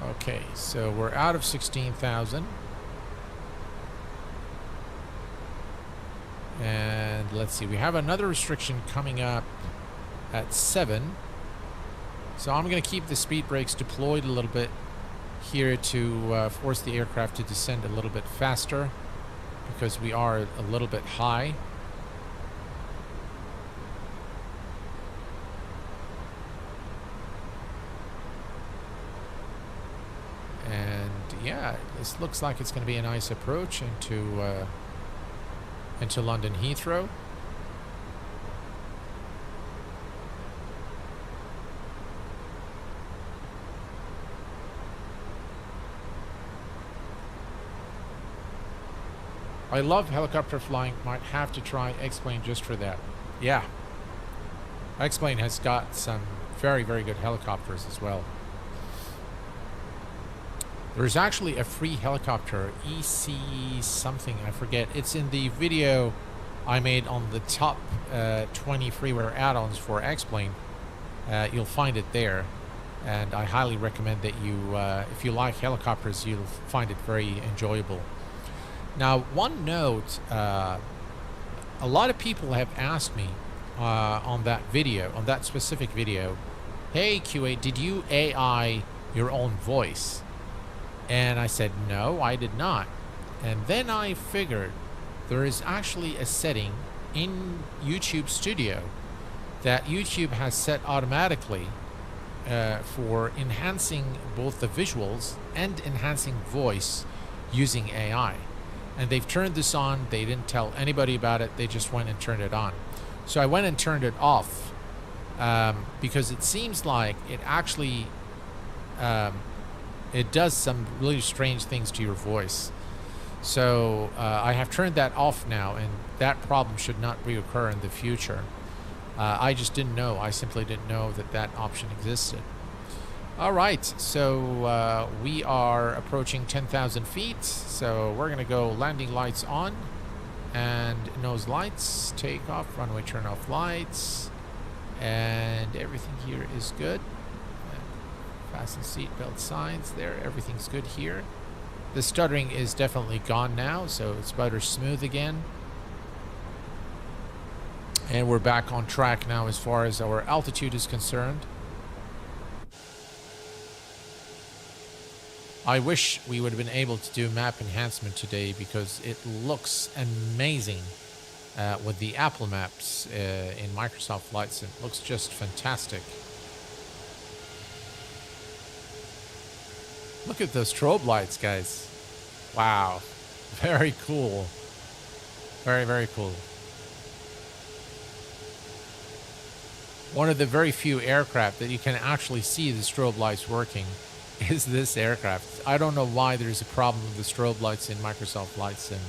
Okay, so we're out of 16,000. And let's see, we have another restriction coming up at 7. So I'm going to keep the speed brakes deployed a little bit here to force the aircraft to descend a little bit faster, because we are a little bit high. yeah, this looks like it's going to be a nice approach into London Heathrow. I love helicopter flying. Might have to try X-Plane just for that. Yeah. X-Plane has got some very, very good helicopters as well. There's actually a free helicopter, EC something, I forget. It's in the video I made on the top 20 freeware add-ons for X-Plane. You'll find it there. And I highly recommend that you, if you like helicopters, you'll find it very enjoyable. Now, one note, a lot of people have asked me on that video, on that specific video, hey QA, did you AI your own voice? And I said, no, I did not. And then I figured there is actually a setting in YouTube Studio that YouTube has set automatically for enhancing both the visuals and enhancing voice using AI. And they've turned this on. They didn't tell anybody about it. They just went and turned it on. So I went and turned it off because it seems like it actually it does some really strange things to your voice. So I have turned that off now, and that problem should not reoccur in the future. I just didn't know. I simply didn't know that that option existed. All right, so we are approaching 10,000 feet, so we're going to go landing lights on and nose lights, takeoff, runway turn off lights, and everything here is good. Fasten seatbelt signs there, everything's good here. The stuttering is definitely gone now, so it's butter smooth again. And we're back on track now as far as our altitude is concerned. I wish we would have been able to do map enhancement today because it looks amazing with the Apple Maps in Microsoft Flight Sim. It looks just fantastic. Look at those strobe lights, guys. Wow. Very cool. Very, very cool. One of the very few aircraft that you can actually see the strobe lights working is this aircraft. I don't know why there's a problem with the strobe lights in Microsoft Flight Sim.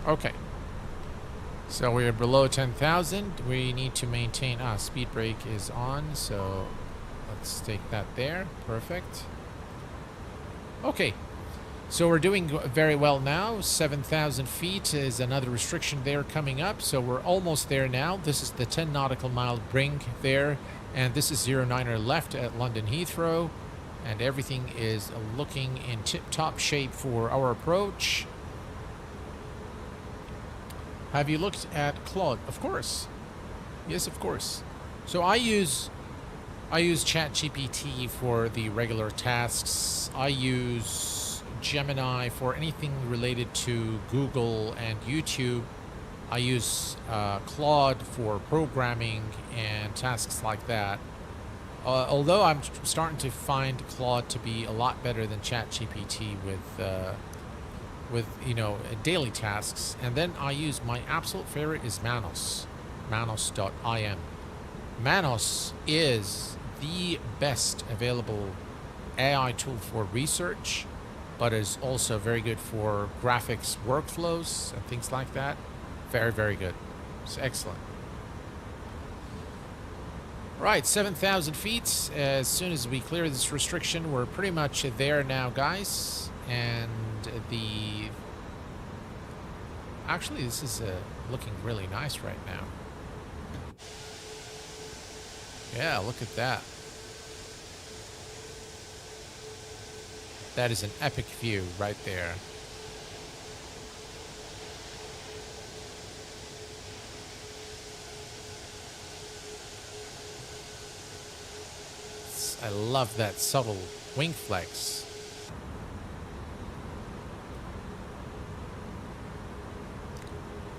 Okay. So we're below 10,000. We need to maintain, speed brake is on, so let's take that there. Perfect. Okay. So we're doing very well now. 7,000 feet is another restriction there coming up. So we're almost there now. This is the 10 nautical mile brink there. And this is 09er left at London Heathrow. And everything is looking in tip-top shape for our approach. Have you looked at Claude? Of course. Yes, of course. So I use ChatGPT for the regular tasks. I use Gemini for anything related to Google and YouTube. I use Claude for programming and tasks like that. Although I'm starting to find Claude to be a lot better than ChatGPT with daily tasks. And then I use, my absolute favorite is Manos, manos.im. Manos is the best available AI tool for research, but is also very good for graphics workflows and things like that. Very, very good. It's excellent. Right, 7,000 feet. As soon as we clear this restriction, we're pretty much there now, guys. And actually this is looking really nice right now. Yeah, look at that. That is an epic view right there. I love that subtle wing flex.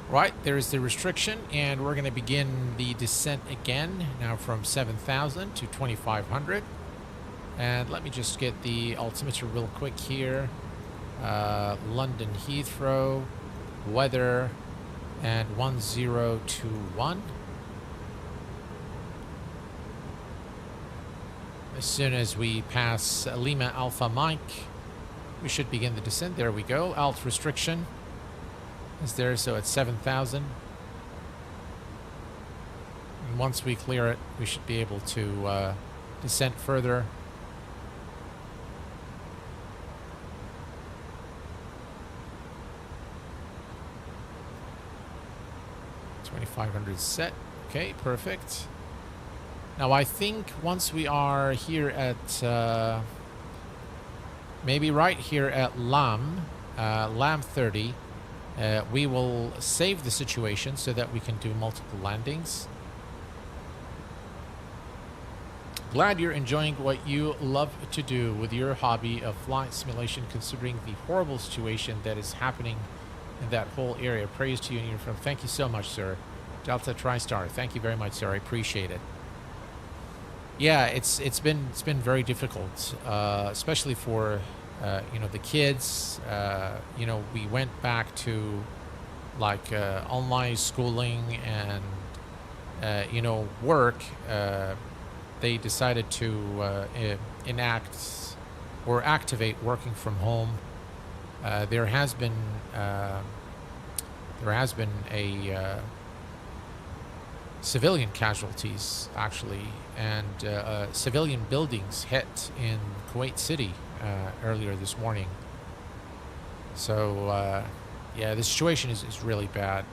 Right, there's the restriction, and we're going to begin the descent again, now from 7,000 to 2,500. And let me just get the altimeter real quick here. London Heathrow, weather, and 1021. As soon as we pass Lima Alpha Mike, we should begin the descent. There we go. Alt restriction is there, so it's 7,000. And once we clear it, we should be able to descend further. $2,500 set. Okay, perfect. Now I think once we are here at maybe right here at LAM 30, we will save the situation so that we can do multiple landings. Glad you're enjoying what you love to do with your hobby of flight simulation, considering the horrible situation that is happening in that whole area. Praise to you and your friend. Thank you so much, sir. Delta TriStar. Thank you very much, sir. I appreciate it. Yeah, it's been very difficult, especially for you know, the kids. You know, we went back to like online schooling and you know, work. They decided to enact or activate working from home. There has been a civilian casualties, actually, and civilian buildings hit in Kuwait City earlier this morning. So yeah, the situation is really bad,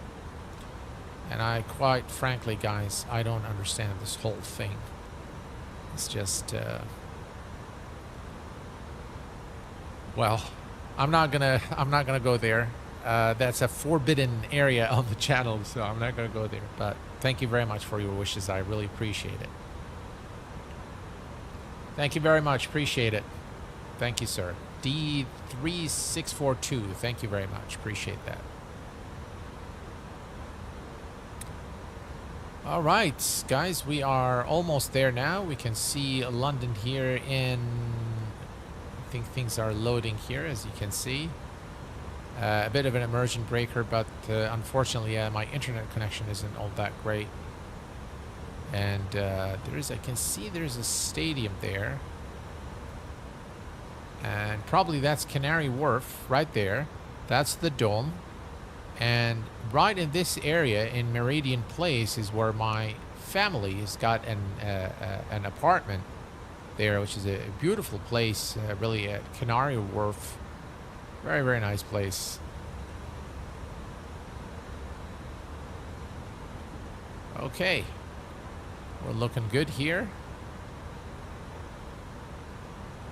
and I quite frankly, guys, I don't understand this whole thing. It's just well, I'm not gonna go there. That's a forbidden area on the channel, so I'm not gonna go there. But thank you very much for your wishes. I really appreciate it. Thank you very much. Appreciate it. Thank you, sir. D3642. Thank you very much. Appreciate that. All right, guys, we are almost there now. We can see London here in... I think things are loading here, as you can see. A bit of an immersion breaker, but unfortunately, my internet connection isn't all that great. And I can see there's a stadium there. And probably that's Canary Wharf right there. That's the Dome. And right in this area in Meridian Place is where my family has got an apartment there, which is a beautiful place, really, at Canary Wharf. Very, very nice place. Okay. We're looking good here.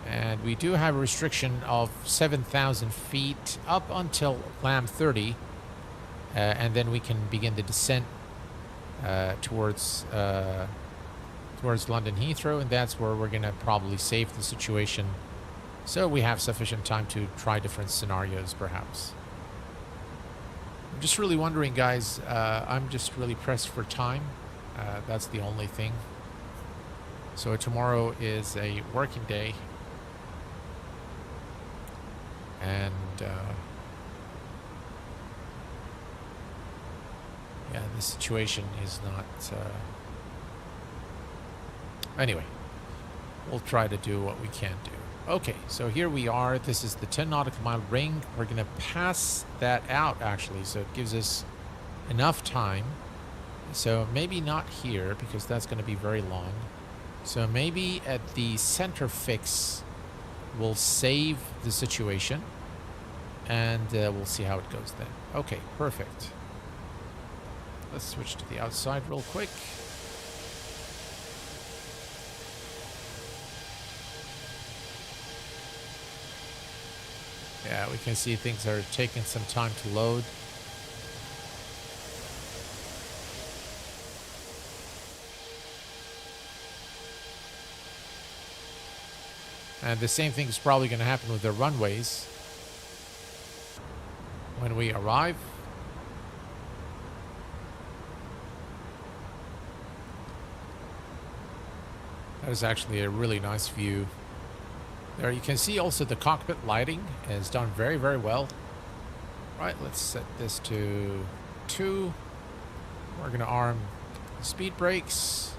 And we do have a restriction of 7,000 feet up until LAM 30. And then we can begin the descent towards London Heathrow. And that's where we're going to probably save the situation, so we have sufficient time to try different scenarios, perhaps. I'm just really wondering, guys, I'm just really pressed for time. That's the only thing. So tomorrow is a working day. And yeah, the situation is not... Anyway, we'll try to do what we can do. Okay, so here we are. This is the 10 nautical mile ring. We're going to pass that out, actually, so it gives us enough time. So maybe not here, because that's going to be very long. So maybe at the center fix, we'll save the situation, and we'll see how it goes then. Okay, perfect. Let's switch to the outside real quick. Yeah, we can see things are taking some time to load. And the same thing is probably going to happen with the runways when we arrive. That is actually a really nice view. There you can see also the cockpit lighting is done very, very well. Right, let's set this to 2. We're going to arm the speed brakes.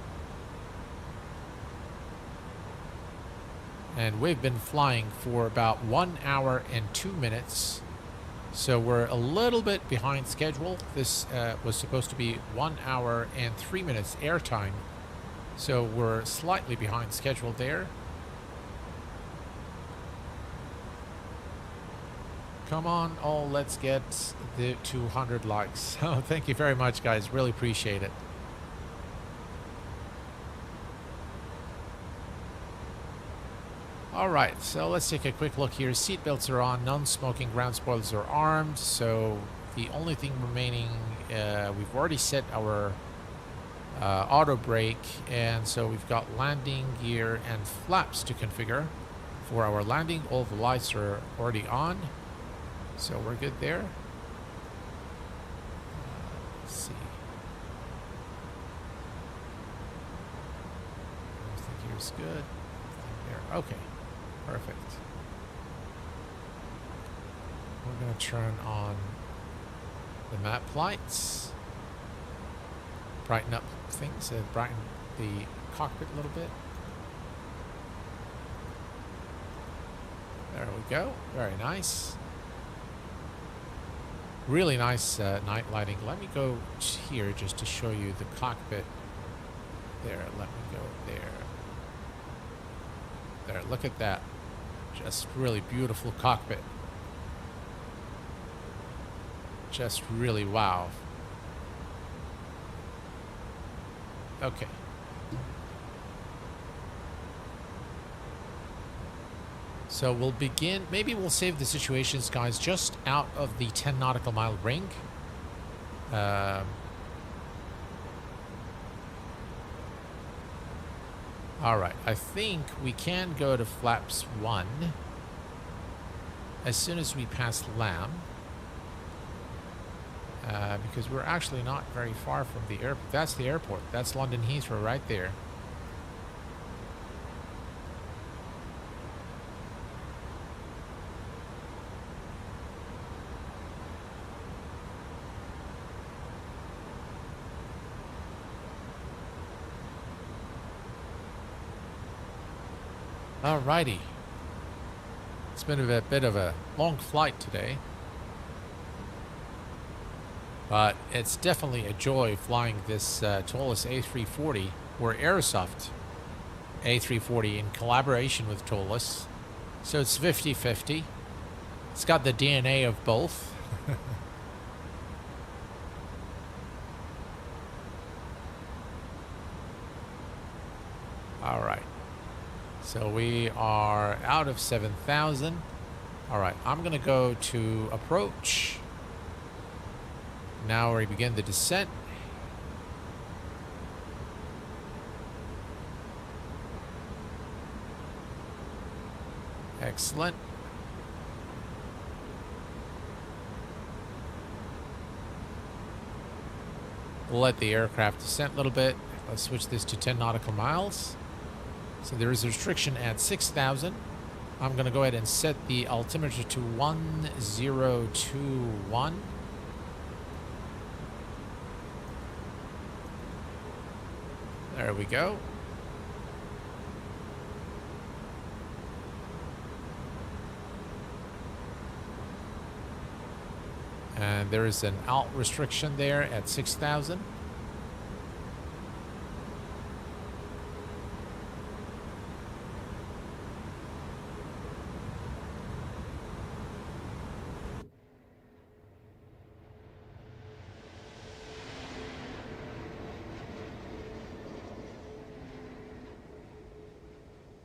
And we've been flying for about 1 hour and 2 minutes. So we're a little bit behind schedule. This was supposed to be 1 hour and 3 minutes airtime. So we're slightly behind schedule there. Come on, let's get the 200 likes. Oh, thank you very much, guys. Really appreciate it. All right, so let's take a quick look here. Seatbelts are on, non-smoking ground spoilers are armed. So the only thing remaining, we've already set our auto brake, and so we've got landing gear and flaps to configure for our landing. All the lights are already on, so we're good there. Let's see. Everything here's good. Everything there. Okay. Perfect. We're going to turn on the map lights. Brighten up things, brighten the cockpit a little bit. There we go. Very nice. Really nice night lighting. Let me go here just to show you the cockpit. There, let me go there. There, look at that. Just really beautiful cockpit. Just really wow. Okay. So we'll begin. Maybe we'll save the situations, guys, just out of the 10 nautical mile ring. All right. I think we can go to flaps 1 as soon as we pass Lamb. Because we're actually not very far from the airport. That's the airport. That's London Heathrow right there. Alrighty. It's been a bit of a long flight today. But it's definitely a joy flying this ToLiss A340 or Aerosoft A340 in collaboration with ToLiss. So it's 50-50. It's got the DNA of both. All right. So we are out of 7,000. All right. I'm going to go to approach. Now we begin the descent. Excellent. We'll let the aircraft descend a little bit. Let's switch this to 10 nautical miles. So there is a restriction at 6,000. I'm going to go ahead and set the altimeter to 1021. There we go. And there is an alt restriction there at 6,000.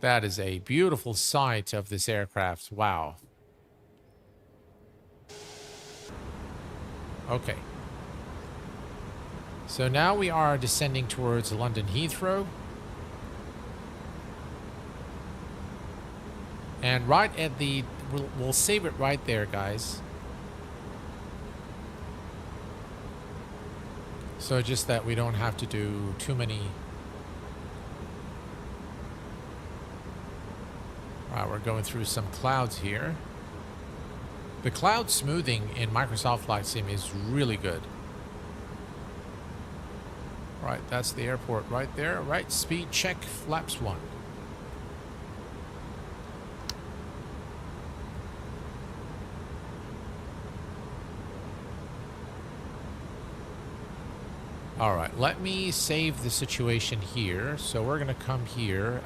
That is a beautiful sight of this aircraft. Wow. Okay. So now we are descending towards London Heathrow. And right at the, we'll save it right there, guys. So just that we don't have to do too many. All right, we're going through some clouds here. The cloud smoothing in Microsoft Flight Sim is really good. Right, that's the airport right there. Right, speed check, flaps 1. All right, let me save the situation here. So we're going to come here,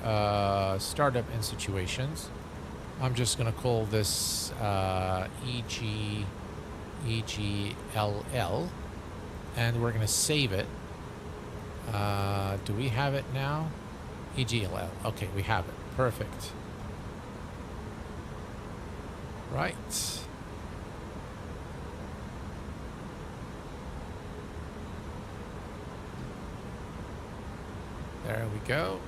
startup and situations. I'm just going to call this EGLL, and we're going to save it. Do we have it now? EGLL. Okay, we have it. Perfect. Right. There we go.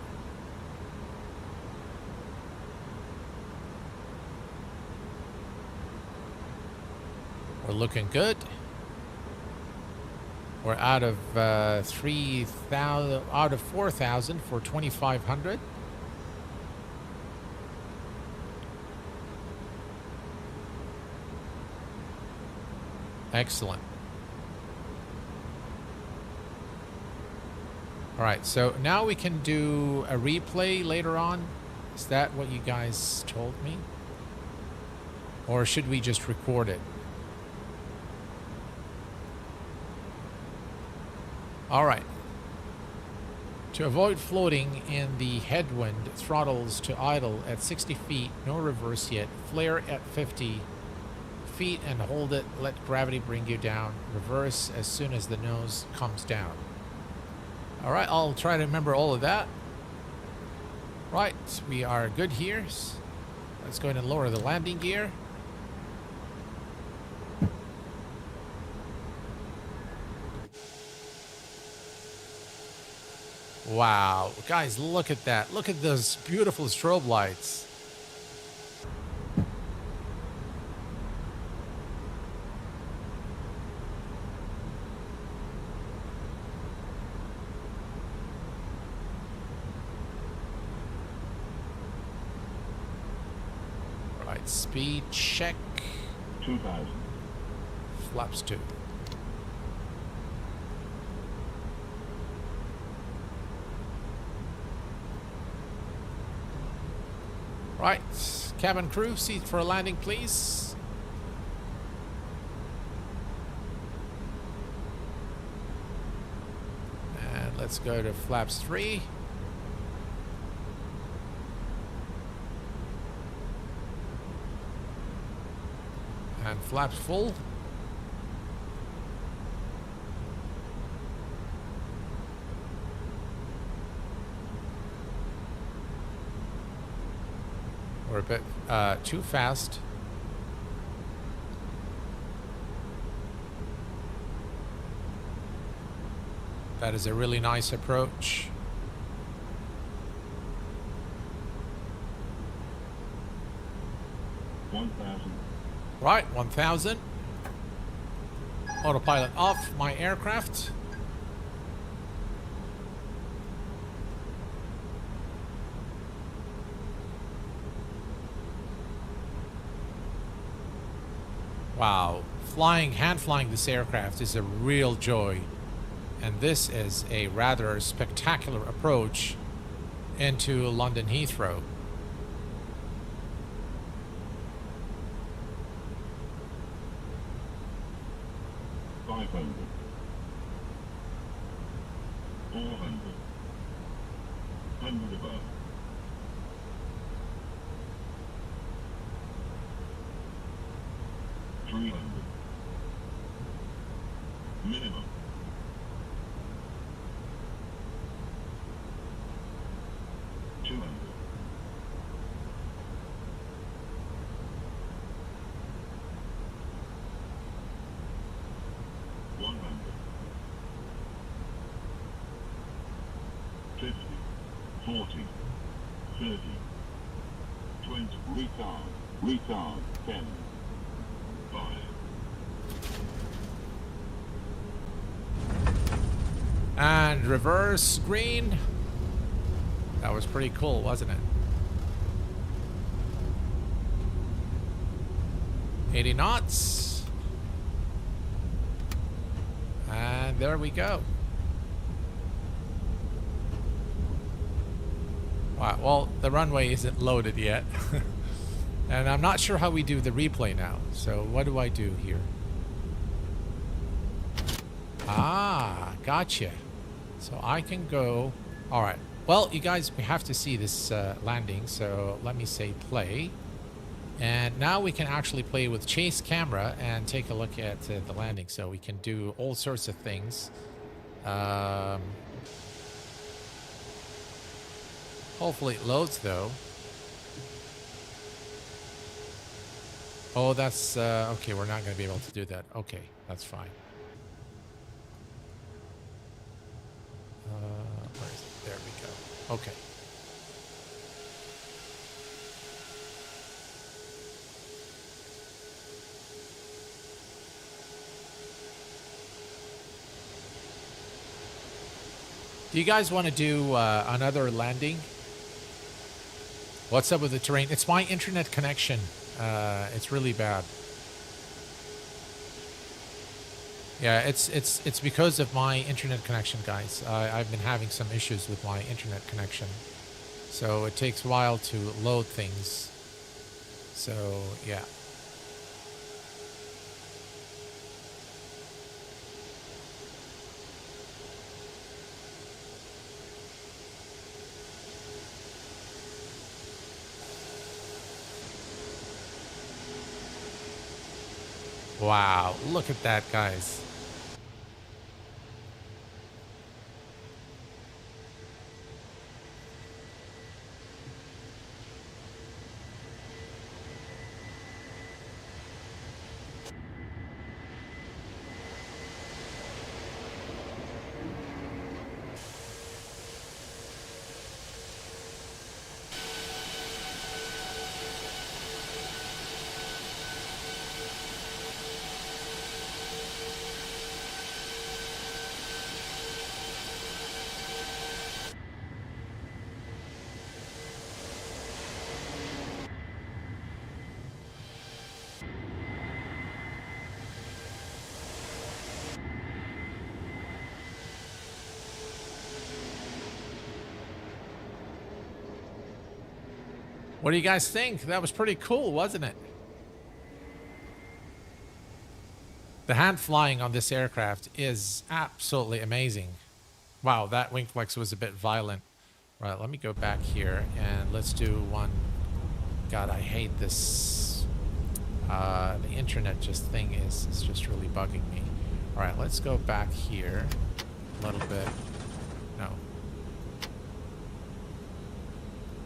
We're looking good. We're out of 3,000, out of 4,000 for 2,500. Excellent. All right, so now we can do a replay later on. Is that what you guys told me? Or should we just record it? All right. To avoid floating in the headwind, throttles to idle at 60 feet, no reverse yet. Flare at 50 feet and hold it. Let gravity bring you down. Reverse as soon as the nose comes down. All right, I'll try to remember all of that. Right, we are good here. Let's go ahead and lower the landing gear. Wow, guys, look at that. Look at those beautiful strobe lights. Right, speed check. 2,000. Flaps 2. Right, cabin crew, seat for a landing, please. And let's go to flaps 3. And flaps full. We're a bit too fast. That is a really nice approach. Right, 1,000. Autopilot off my aircraft. Wow, hand flying this aircraft is a real joy. And this is a rather spectacular approach into London Heathrow. Minimum. 200. 100. 50. 40. 30. 20. 20, retard, 10, 5. And reverse green. That was pretty cool, wasn't it? 80 knots. And there we go. Wow, well, the runway isn't loaded yet. And I'm not sure how we do the replay now. So what do I do here? Ah, gotcha. So I can go. All right. Well, you guys, we have to see this landing. So let me say play. And now we can actually play with chase camera and take a look at the landing. So we can do all sorts of things. Hopefully it loads though. Oh, that's okay. We're not going to be able to do that. Okay, that's fine. Where is it? There we go. Okay. Do you guys want to do another landing? What's up with the terrain? It's my internet connection. It's really bad. Yeah, it's because of my internet connection, guys. I've been having some issues with my internet connection, so it takes a while to load things. So yeah. Wow, look at that, guys. What do you guys think? That was pretty cool, wasn't it? The hand flying on this aircraft is absolutely amazing. Wow, that wing flex was a bit violent. Right, let me go back here and let's do one. God, I hate this. The internet is just really bugging me. All right, let's go back here a little bit. No.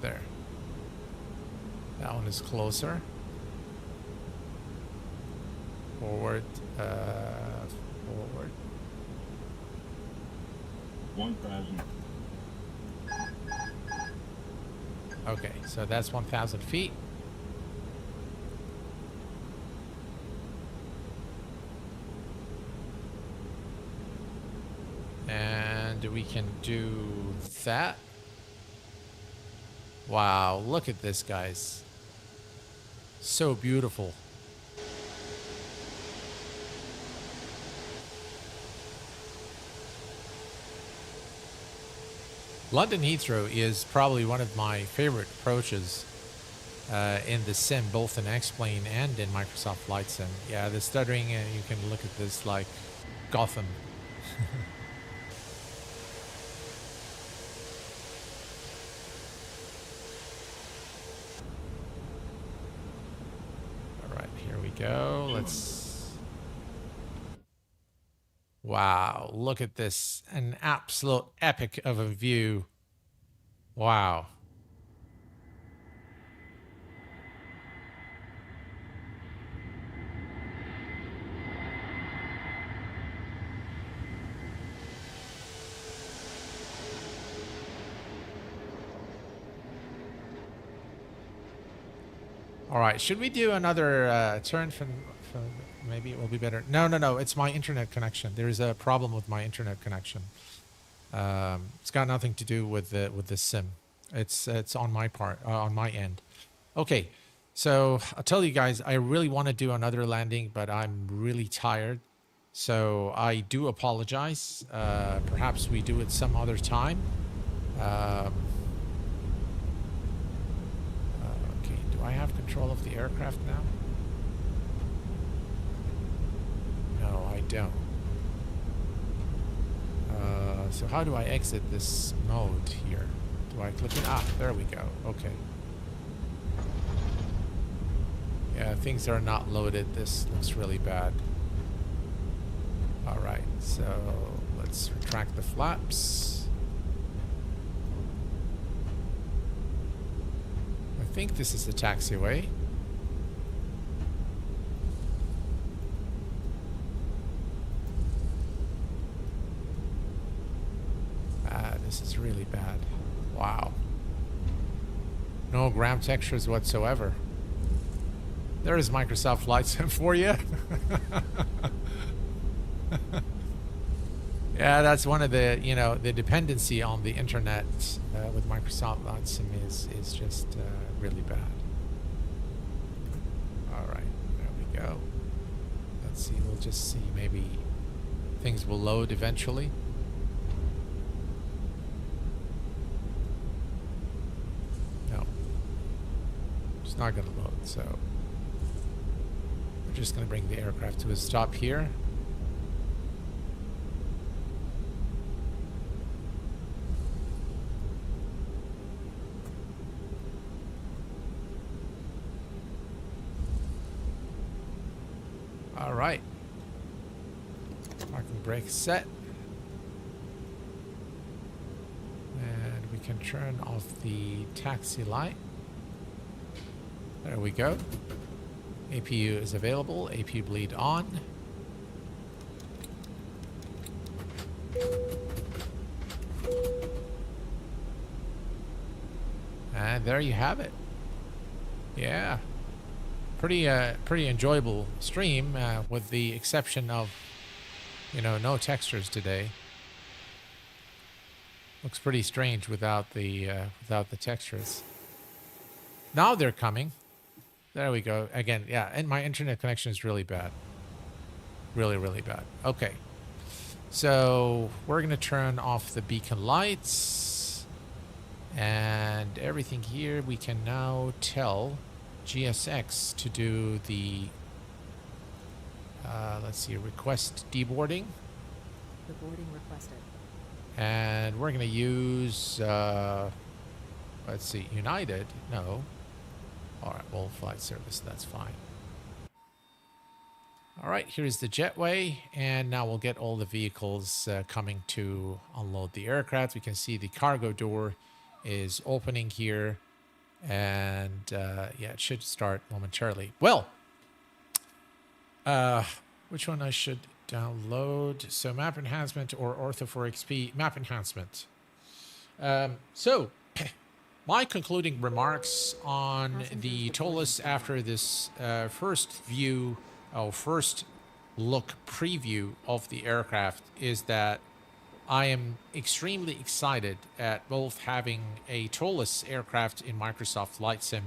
There. That one is closer. Forward. Forward. 1,000. Okay, so that's 1,000 feet. And we can do that. Wow, look at this, guys. So beautiful. London Heathrow is probably one of my favorite approaches in the sim, both in X-Plane and in Microsoft Flight Sim. Yeah, the stuttering, you can look at this like Gotham. All right, here we go. Let's... Wow, look at this. An absolute epic of a view. Wow. All right, should we do another turn from maybe it will be better. No, it's my internet connection. There is a problem with my internet connection. It's got nothing to do with the sim. It's on my part, on my end. Okay, so I'll tell you guys, I really want to do another landing, but I'm really tired. So I do apologize. Perhaps we do it some other time. Okay, do I have control of the aircraft now? No, I don't. So how do I exit this mode here? Do I click it? Ah, there we go. Okay. Yeah, things are not loaded. This looks really bad. All right, so let's retract the flaps. I think this is the taxiway. This is really bad. Wow. No ground textures whatsoever. There is Microsoft Flight Sim for you. Yeah, that's one of the, you know, the dependency on the internet with Microsoft Flight Sim is just really bad. All right, there we go. Let's see, we'll just see, maybe things will load eventually. No, it's not going to load, so we're just going to bring the aircraft to a stop here. All right, parking brake set, and we can turn off the taxi light. There we go. APU is available. APU bleed on. And there you have it. Yeah. Pretty enjoyable stream, with the exception of, you know, no textures today. Looks pretty strange without the textures. Now they're coming. There we go. Again, yeah, and my internet connection is really bad. Really, really bad. Okay. So we're gonna turn off the beacon lights and everything here. We can now tell GSX to do the let's see, request deboarding. The boarding requested. And we're going to use let's see, United. No. All right, well, flight service, that's fine. All right, here's the jetway, and now we'll get all the vehicles coming to unload the aircraft. We can see the cargo door is opening here. And yeah, it should start momentarily. Well, which one I should download? So map enhancement or Ortho4XP? Map enhancement. So my concluding remarks on the ToLiss after this first view, or first look preview of the aircraft is that I am extremely excited at both having a ToLiss aircraft in Microsoft Flight Sim.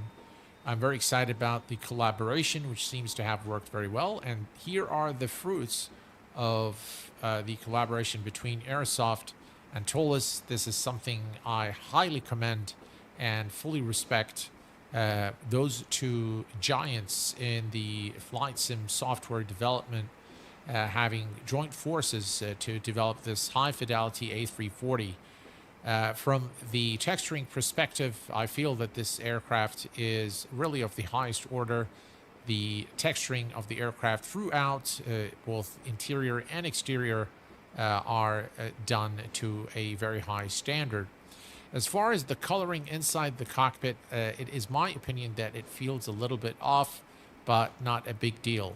I'm very excited about the collaboration, which seems to have worked very well. And here are the fruits of the collaboration between Aerosoft and ToLiss. This is something I highly commend and fully respect. Those two giants in the Flight Sim software development having joint forces to develop this high-fidelity A340. From the texturing perspective, I feel that this aircraft is really of the highest order. The texturing of the aircraft throughout, both interior and exterior, are done to a very high standard. As far as the coloring inside the cockpit, it is my opinion that it feels a little bit off, but not a big deal.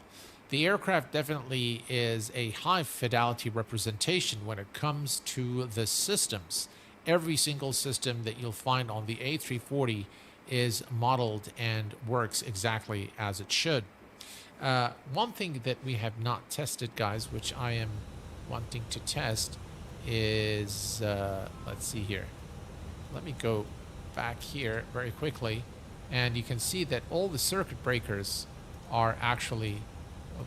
The aircraft definitely is a high fidelity representation when it comes to the systems. Every single system that you'll find on the A340 is modeled and works exactly as it should. One thing that we have not tested, guys, which I am wanting to test is, let's see here. Let me go back here very quickly, and you can see that all the circuit breakers are actually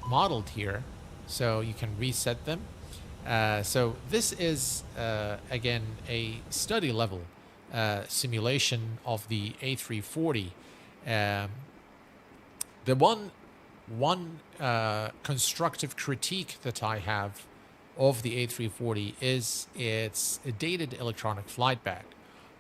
modeled here, so you can reset them. So this is, again, a study level simulation of the A340. The one constructive critique that I have of the A340 is its dated electronic flight bag.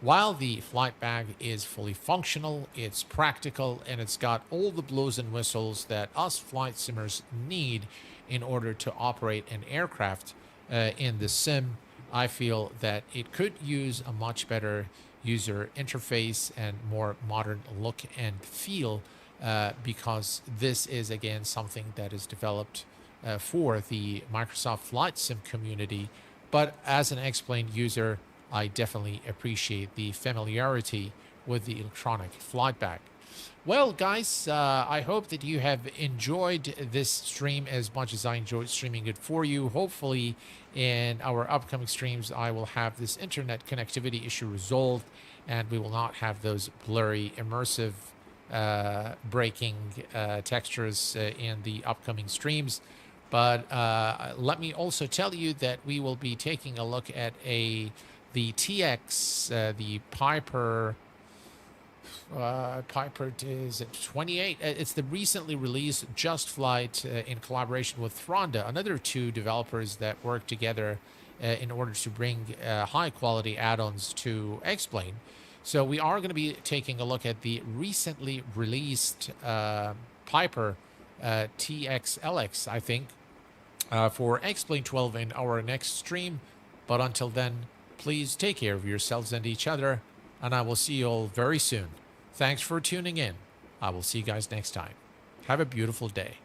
While the flight bag is fully functional, it's practical, and it's got all the blows and whistles that us flight simmers need in order to operate an aircraft in the sim, I feel that it could use a much better user interface and more modern look and feel, because this is, again, something that is developed for the Microsoft Flight Sim community. But as an X-Plane user, I definitely appreciate the familiarity with the electronic flight bag. Well, guys, I hope that you have enjoyed this stream as much as I enjoyed streaming it for you. Hopefully, in our upcoming streams, I will have this internet connectivity issue resolved, and we will not have those blurry, immersive, breaking textures in the upcoming streams. But let me also tell you that we will be taking a look at the TX, the Piper is at 28. It's the recently released Just Flight in collaboration with Fronda, another two developers that work together in order to bring high quality add-ons to X-Plane. So we are going to be taking a look at the recently released Piper TXLX, I think, for X-Plane 12 in our next stream. But until then, please take care of yourselves and each other, and I will see you all very soon. Thanks for tuning in. I will see you guys next time. Have a beautiful day.